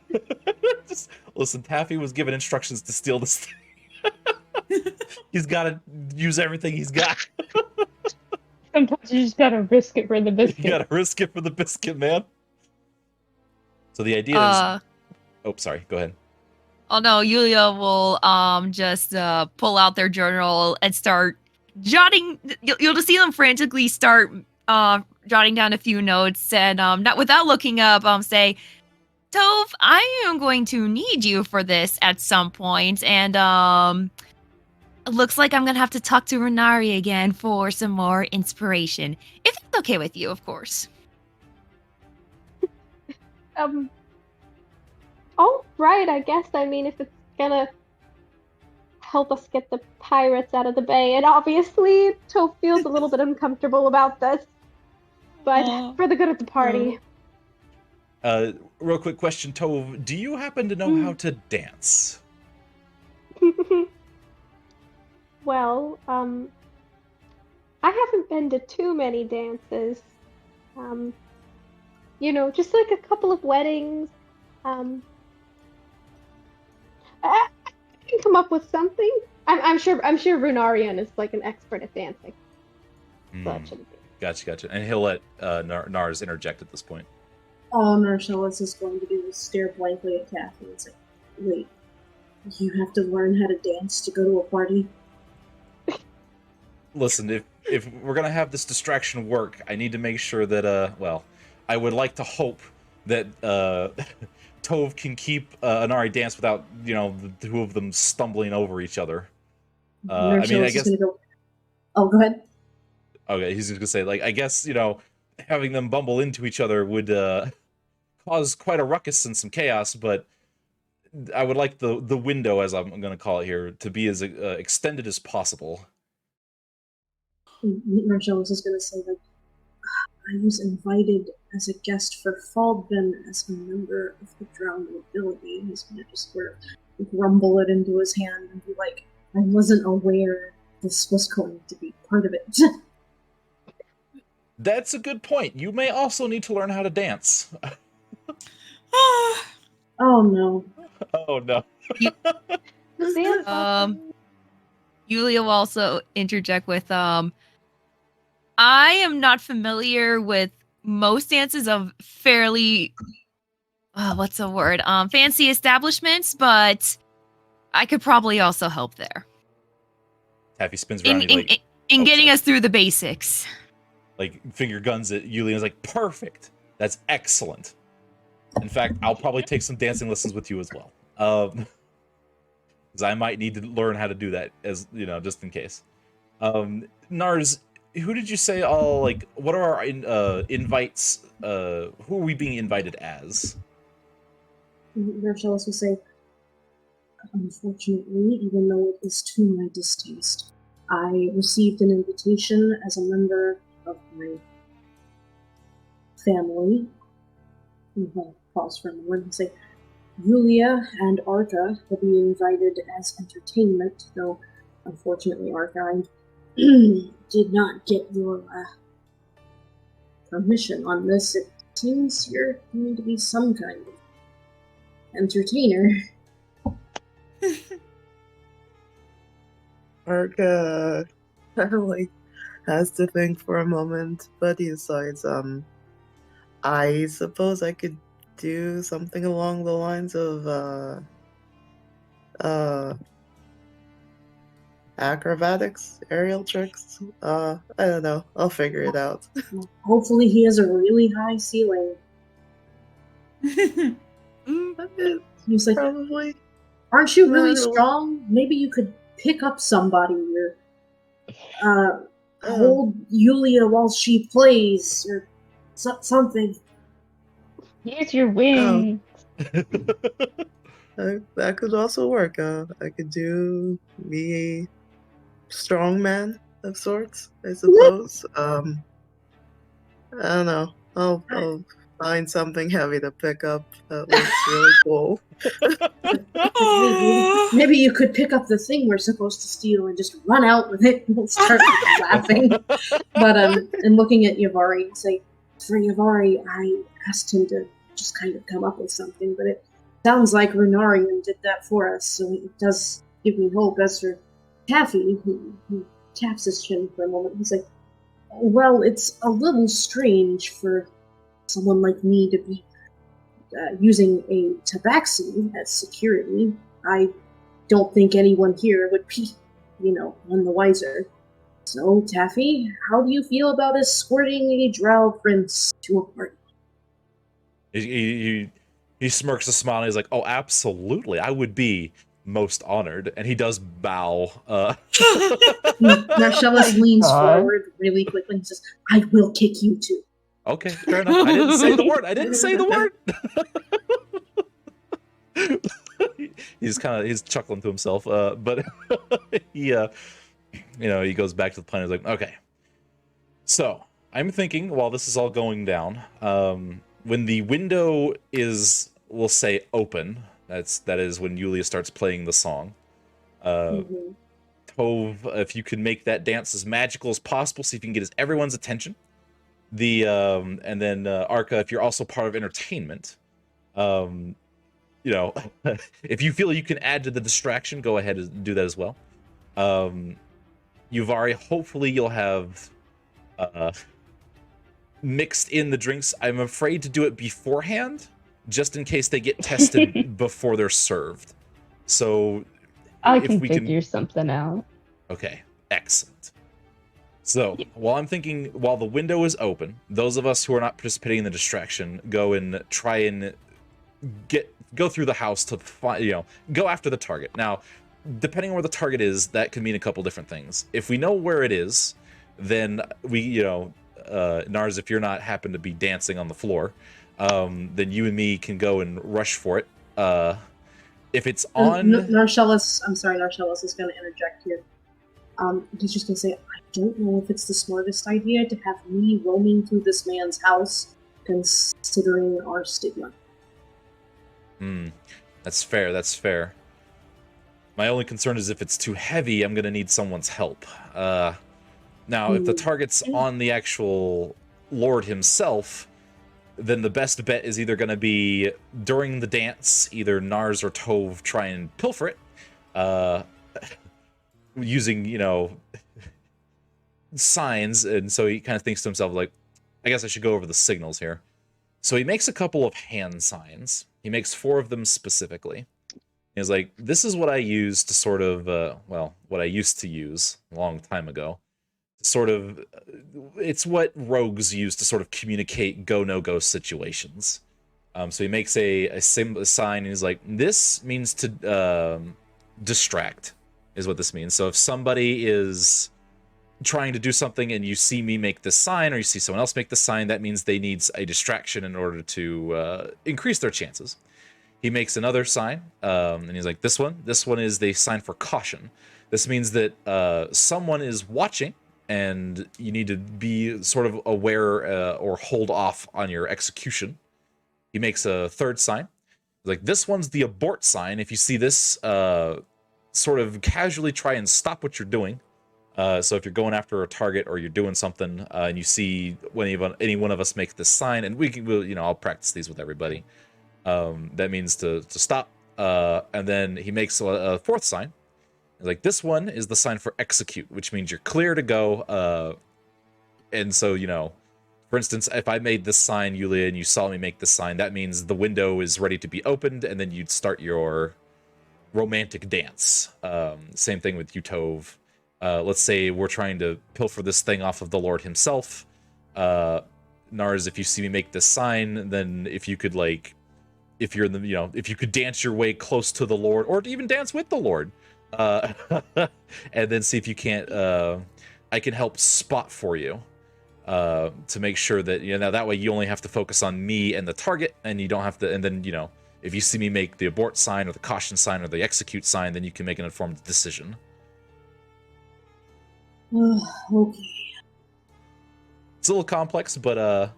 Just, listen, Taffy was given instructions to steal this thing. He's got to use everything he's got. Sometimes you just gotta risk it for the biscuit. You gotta risk it for the biscuit, man. So the idea is... Oh, sorry. Go ahead. Oh no, Yulia will just pull out their journal and start jotting. You'll just see them frantically start jotting down a few notes and not without looking up. Say, Tove, I am going to need you for this at some point, and it looks like I'm gonna have to talk to Renari again for some more inspiration, if it's okay with you, of course. All right, I guess. I mean, if it's gonna help us get the pirates out of the bay, and obviously Tove feels a little bit uncomfortable about this, but for the good of the party. Real quick question, Tove, do you happen to know how to dance? Well, I haven't been to too many dances. Just like a couple of weddings. I can come up with something. I'm sure Runarian is like an expert at dancing. So it shouldn't be. Gotcha. And he'll let Nars interject at this point. All Narcellus is going to do is stare blankly at Taffy and say, wait, you have to learn how to dance to go to a party? Listen, if we're going to have this distraction work, I need to make sure that, I would like to hope that Tove can keep Anari dance without, the two of them stumbling over each other. I guess... Oh, go ahead. Okay, he's just going to say, I guess, having them bumble into each other would cause quite a ruckus and some chaos, but I would like the window, as I'm going to call it here, to be as extended as possible. Marshall was just going to say, like, I was invited as a guest for Faldben as a member of the Drow nobility. He's going to just sort of rumble it into his hand and be like, I wasn't aware this was going to be part of it. That's a good point. You may also need to learn how to dance. Oh no. Oh no. Yulia will also interject with I am not familiar with most dances of fairly what's the word? Fancy establishments, but I could probably also help there. Taffy spins around in getting us through the basics. Like finger guns at Yulia is like, perfect. That's excellent. In fact, I'll probably take some dancing lessons with you as well. Because I might need to learn how to do that, as you know, just in case. Nars, who did you say all, like, what are our invites? Who are we being invited as? Marcellus will say, unfortunately, even though it is to my distaste, I received an invitation as a member of my family. I'll pause for a moment and say, Yulia and Arca will be invited as entertainment, though unfortunately, Arca, I did not get your permission on this. It seems you're going to be some kind of entertainer. Arca kind of like has to think for a moment, but he decides, I suppose I could do something along the lines of acrobatics, aerial tricks. I don't know. I'll figure it out. Hopefully he has a really high ceiling. He's like, probably. Aren't you really strong? Maybe you could pick up somebody or hold Yulia while she plays or something. Use your wings. That could also work. I could do me a strong man of sorts, I suppose. I don't know. I'll find something heavy to pick up that looks really cool. Maybe you could pick up the thing we're supposed to steal and just run out with it and start laughing. But and looking at Yavari and say, for Yavari, I asked him to just kind of come up with something, but it sounds like Renarian did that for us, so it does give me hope. As for Taffy, who taps his chin for a moment, he's like, well, it's a little strange for someone like me to be using a tabaxi as security. I don't think anyone here would be, none the wiser. So, Taffy, how do you feel about escorting a drow prince to a party? He smirks a smile and he's like, oh, absolutely. I would be most honored. And he does bow. Marcellus leans forward really quickly and says, I will kick you too. Okay, fair enough. I didn't say the word. He's chuckling to himself. But he goes back to the plan. He's like, okay. So I'm thinking while this is all going down, when the window is, we'll say, open, that is when Yulia starts playing the song. Tove, if you can make that dance as magical as possible, see if you can get everyone's attention. And then Arca, if you're also part of entertainment, if you feel you can add to the distraction, go ahead and do that as well. Yuvari, hopefully you'll have mixed in the drinks. I'm afraid to do it beforehand, just in case they get tested before they're served. So I can figure something out. Okay, excellent. So while the window is open, those of us who are not participating in the distraction go and try and go through the house to find, go after the target. Now, depending on where the target is, that could mean a couple different things. If we know where it is, then we, Nars, if you're not happen to be dancing on the floor, then you and me can go and rush for it. If it's And on, Narcellus, I'm sorry, Narcellus is going to interject here. He's just going to say, I don't know if it's the smartest idea to have me roaming through this man's house, considering our stigma. That's fair. That's fair. My only concern is if it's too heavy, I'm gonna need someone's help. Now, if the target's on the actual Lord himself, then the best bet is either gonna be during the dance, either Nars or Tove try and pilfer it, using, you know, signs, and so he kind of thinks to himself, like, I guess I should go over the signals here. So he makes a couple of hand signs. He makes 4 of them specifically. He's like, this is what I use to sort of, well, what I used to use a long time ago. Sort of, it's what rogues use to sort of communicate go, no-go situations. So he makes a sign, and he's like, this means to distract, is what this means. So if somebody is trying to do something and you see me make this sign, or you see someone else make the sign, that means they need a distraction in order to increase their chances. He makes another sign, and he's like, this one is the sign for caution. This means that someone is watching, and you need to be sort of aware or hold off on your execution. He makes a third sign. He's like, this one's the abort sign. If you see this, sort of casually try and stop what you're doing. So if you're going after a target or you're doing something, and you see any one of us make this sign, and we'll, you know, I'll practice these with everybody. That means to stop. And then he makes a fourth sign. Like, this one is the sign for execute, which means you're clear to go. And so, you know, for instance, if I made this sign, Yulia, and you saw me make this sign, that means the window is ready to be opened, and then you'd start your romantic dance. Same thing with you, Tove. Let's say we're trying to pilfer this thing off of the Lord himself. Nars, if you see me make this sign, then if you could, like, if you're in the, you know, if you could dance your way close to the Lord, or even dance with the Lord, and then see if you can't, I can help spot for you, to make sure that, you know, that way you only have to focus on me and the target, and you don't have to, and then, you know, if you see me make the abort sign or the caution sign or the execute sign, then you can make an informed decision. Okay. It's a little complex, but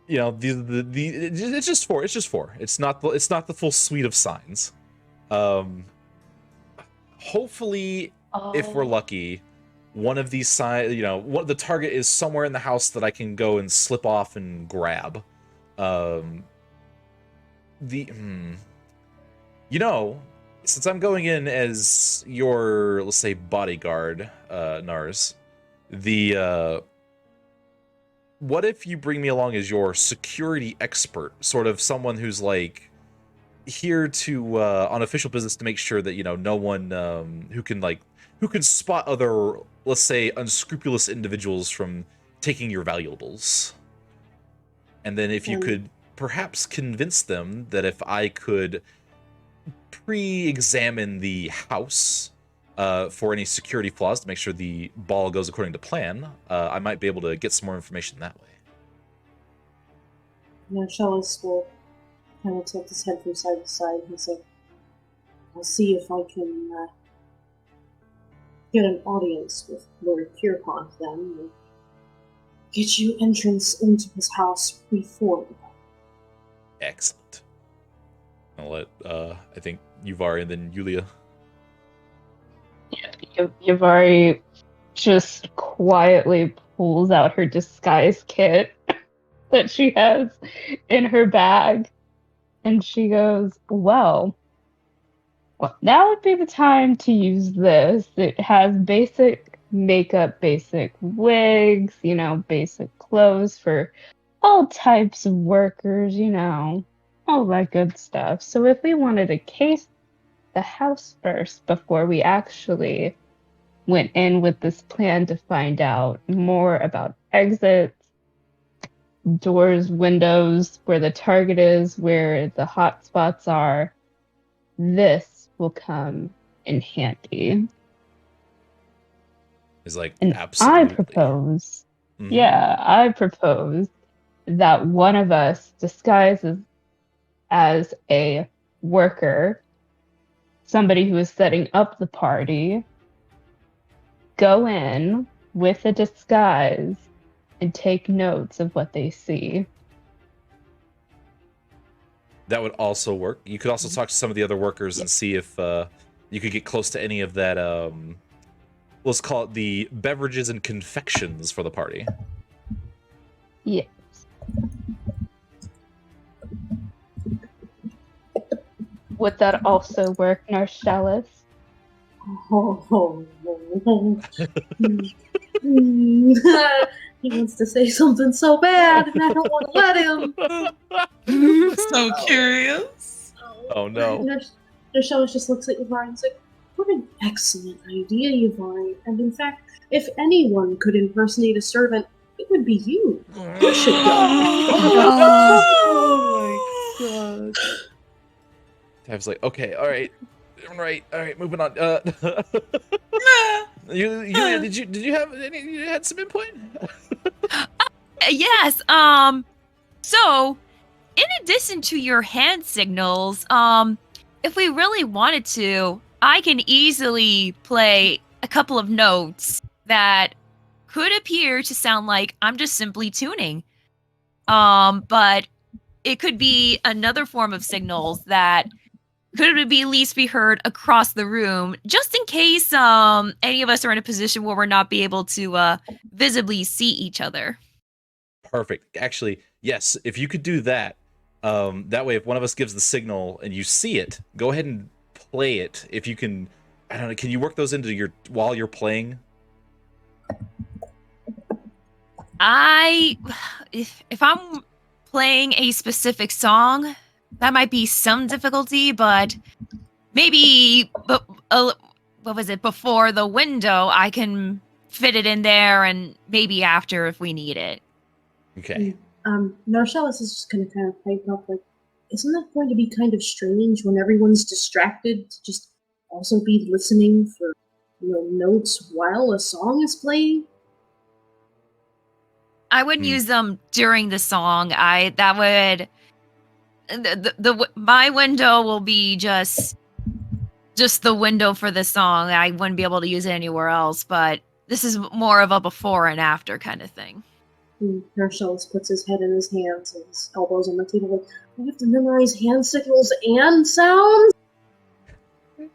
you know, it's just 4. It's just 4. It's not the full suite of signs. Hopefully, if we're lucky, one of these signs, you know, the target is somewhere in the house that I can go and slip off and grab. You know, since I'm going in as your, let's say, bodyguard, Nars, what if you bring me along as your security expert, sort of someone who's, like, here to, on official business, to make sure that, you know, no one, who can spot other, let's say, unscrupulous individuals from taking your valuables. And then if you could perhaps convince them that if I could pre-examine the house for any security flaws to make sure the ball goes according to plan, I might be able to get some more information that way. Marcellus will kind of tilt his head from side to side and say, I'll see if I can get an audience with Lord Pierpont then, and get you entrance into his house before. Excellent. I'll let, I think, Yuvari and then Yulia. Yuvari just quietly pulls out her disguise kit that she has in her bag, and she goes, well, now would be the time to use this. It has basic makeup, basic wigs, you know, basic clothes for all types of workers, you know, all that good stuff. So if we wanted to case the house first before we actually went in with this plan to find out more about exits, doors, windows, where the target is, where the hot spots are, this will come in handy. Is like, and absolutely. I propose, I propose that one of us disguises as a worker, somebody who is setting up the party, go in with a disguise and take notes of what they see. That would also work. You could also talk to some of the other workers and see if you could get close to any of that, let's call it the beverages and confections for the party. Yes. Would that also work, Nurse Chalice? He wants to say something so bad, and I don't want to let him. So curious. Oh no. Nurse just looks at Yvari and is like, "What an excellent idea, Yvari. And in fact, if anyone could impersonate a servant, it would be you. You should go." Oh my god. Tab's like, okay, all right, moving on. Yulia, did you have any? You had some input? Yes. So, in addition to your hand signals, if we really wanted to, I can easily play a couple of notes that could appear to sound like I'm just simply tuning. But it could be another form of signals that could at least be heard across the room, just in case any of us are in a position where we're not be able to visibly see each other. Perfect. Actually, yes. If you could do that, that way, if one of us gives the signal and you see it, go ahead and play it. If you can, I don't know. Can you work those into your while you're playing? If I'm playing a specific song, that might be some difficulty, but maybe, what was it, before the window, I can fit it in there, and maybe after if we need it. Okay. Narcellis is just going to kind of pipe up, like, isn't that going to be kind of strange when everyone's distracted to just also be listening for, notes while a song is playing? I wouldn't use them during the song. My window will be just the window for the song. I wouldn't be able to use it anywhere else, but this is more of a before and after kind of thing. Narcellis puts his head in his hands and his elbows on the table, like, I have to memorize hand signals and sounds?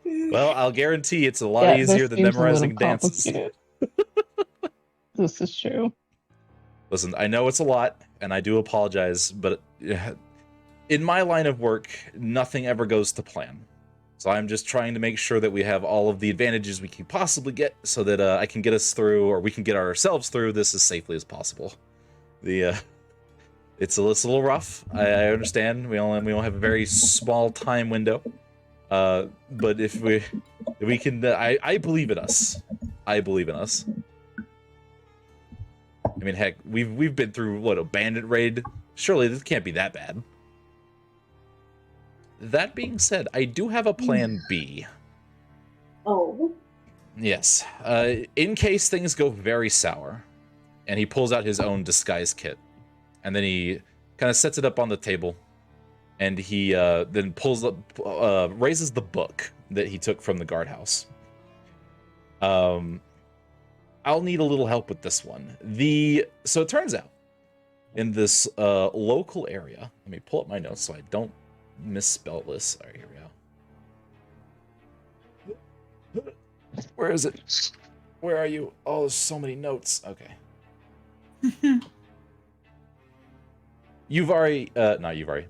Well, I'll guarantee it's a lot easier than memorizing dances. This is true. Listen, I know it's a lot, and I do apologize, but in my line of work, nothing ever goes to plan. So I'm just trying to make sure that we have all of the advantages we can possibly get so that I can get us through, or we can get ourselves through this as safely as possible. It's a little rough. I understand. We only have a very small time window. But if we can, I believe in us. I believe in us. I mean, heck, we've been through a bandit raid. Surely this can't be that bad. That being said, I do have a plan B. Oh. Yes. In case things go very sour, and he pulls out his own disguise kit, and then he kind of sets it up on the table, and he then raises the book that he took from the guardhouse. I'll need a little help with this one. So it turns out, in this local area, let me pull up my notes so I don't misspell this. All right, here we go. Where is it? Where are you? Oh, there's so many notes. Okay.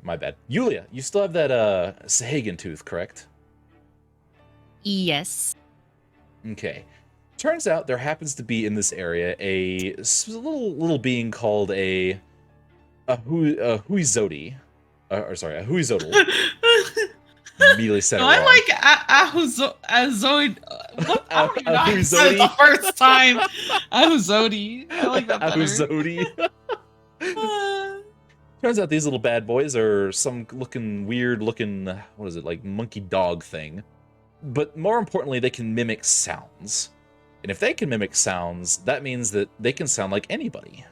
My bad. Yulia, you still have that Sahagan tooth, correct? Yes. Okay. Turns out there happens to be in this area a little being called a huizodi. A huizodal. Immediately said it wrong. I like Azoid. What? I don't even know how to say it the first time. Ahuzodi. I like that better. Ahuzodi. Turns out these little bad boys are some weird looking, what is it, like monkey dog thing. But more importantly, they can mimic sounds. And if they can mimic sounds, that means that they can sound like anybody.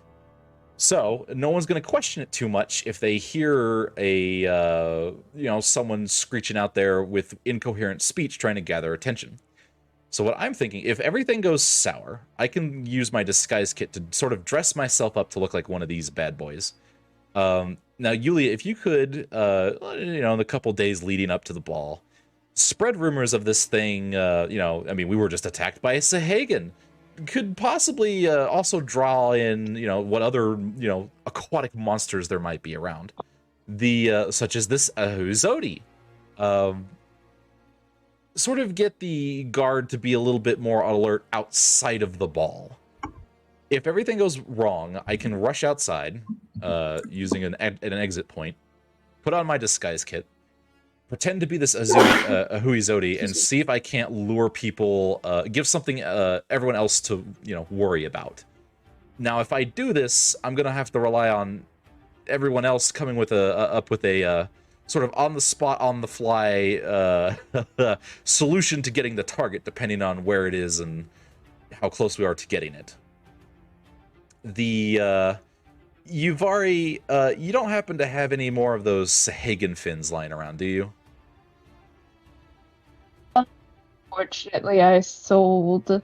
So no one's going to question it too much if they hear a someone screeching out there with incoherent speech trying to gather attention. So what I'm thinking, if everything goes sour, I can use my disguise kit to sort of dress myself up to look like one of these bad boys. Now, Yulia, if you could, in the couple days leading up to the ball, spread rumors of this thing. We were just attacked by a Sahagan. Could possibly also draw in, what other, aquatic monsters there might be around. Such as this Ahuzodi. Sort of get the guard to be a little bit more alert outside of the ball. If everything goes wrong, I can rush outside using an exit point, put on my disguise kit, pretend to be this Ahuizodi, and see if I can't lure people, give something everyone else to worry about. Now, if I do this, I'm gonna have to rely on everyone else coming up with a sort of on the spot, on the fly solution to getting the target, depending on where it is and how close we are to getting it. Yuvari, you don't happen to have any more of those Sahagan fins lying around, do you? Fortunately, I sold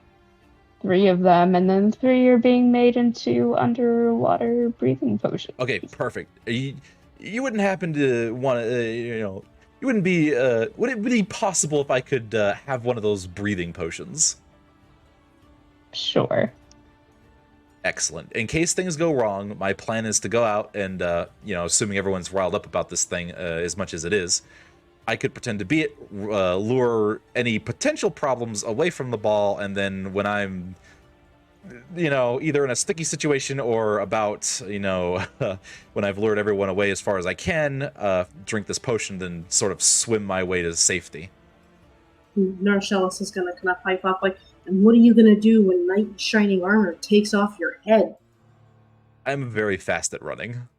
3 of them, and then 3 are being made into underwater breathing potions. Okay, perfect. You wouldn't happen to want to, you wouldn't be, would it be possible if I could have one of those breathing potions? Sure. Excellent. In case things go wrong, my plan is to go out and, assuming everyone's riled up about this thing as much as it is, I could pretend to be it, lure any potential problems away from the ball, and then when I'm, either in a sticky situation or about, when I've lured everyone away as far as I can, drink this potion, then sort of swim my way to safety. Narcellus is going to kind of pipe up like, and what are you going to do when Knight in Shining Armor takes off your head? I'm very fast at running.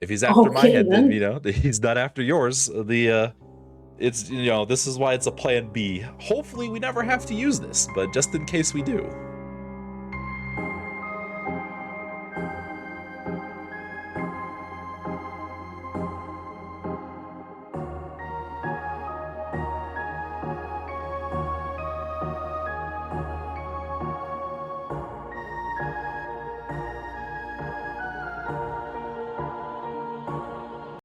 If he's after my head, then he's not after yours. This is why it's a plan B. Hopefully we never have to use this, but just in case we do.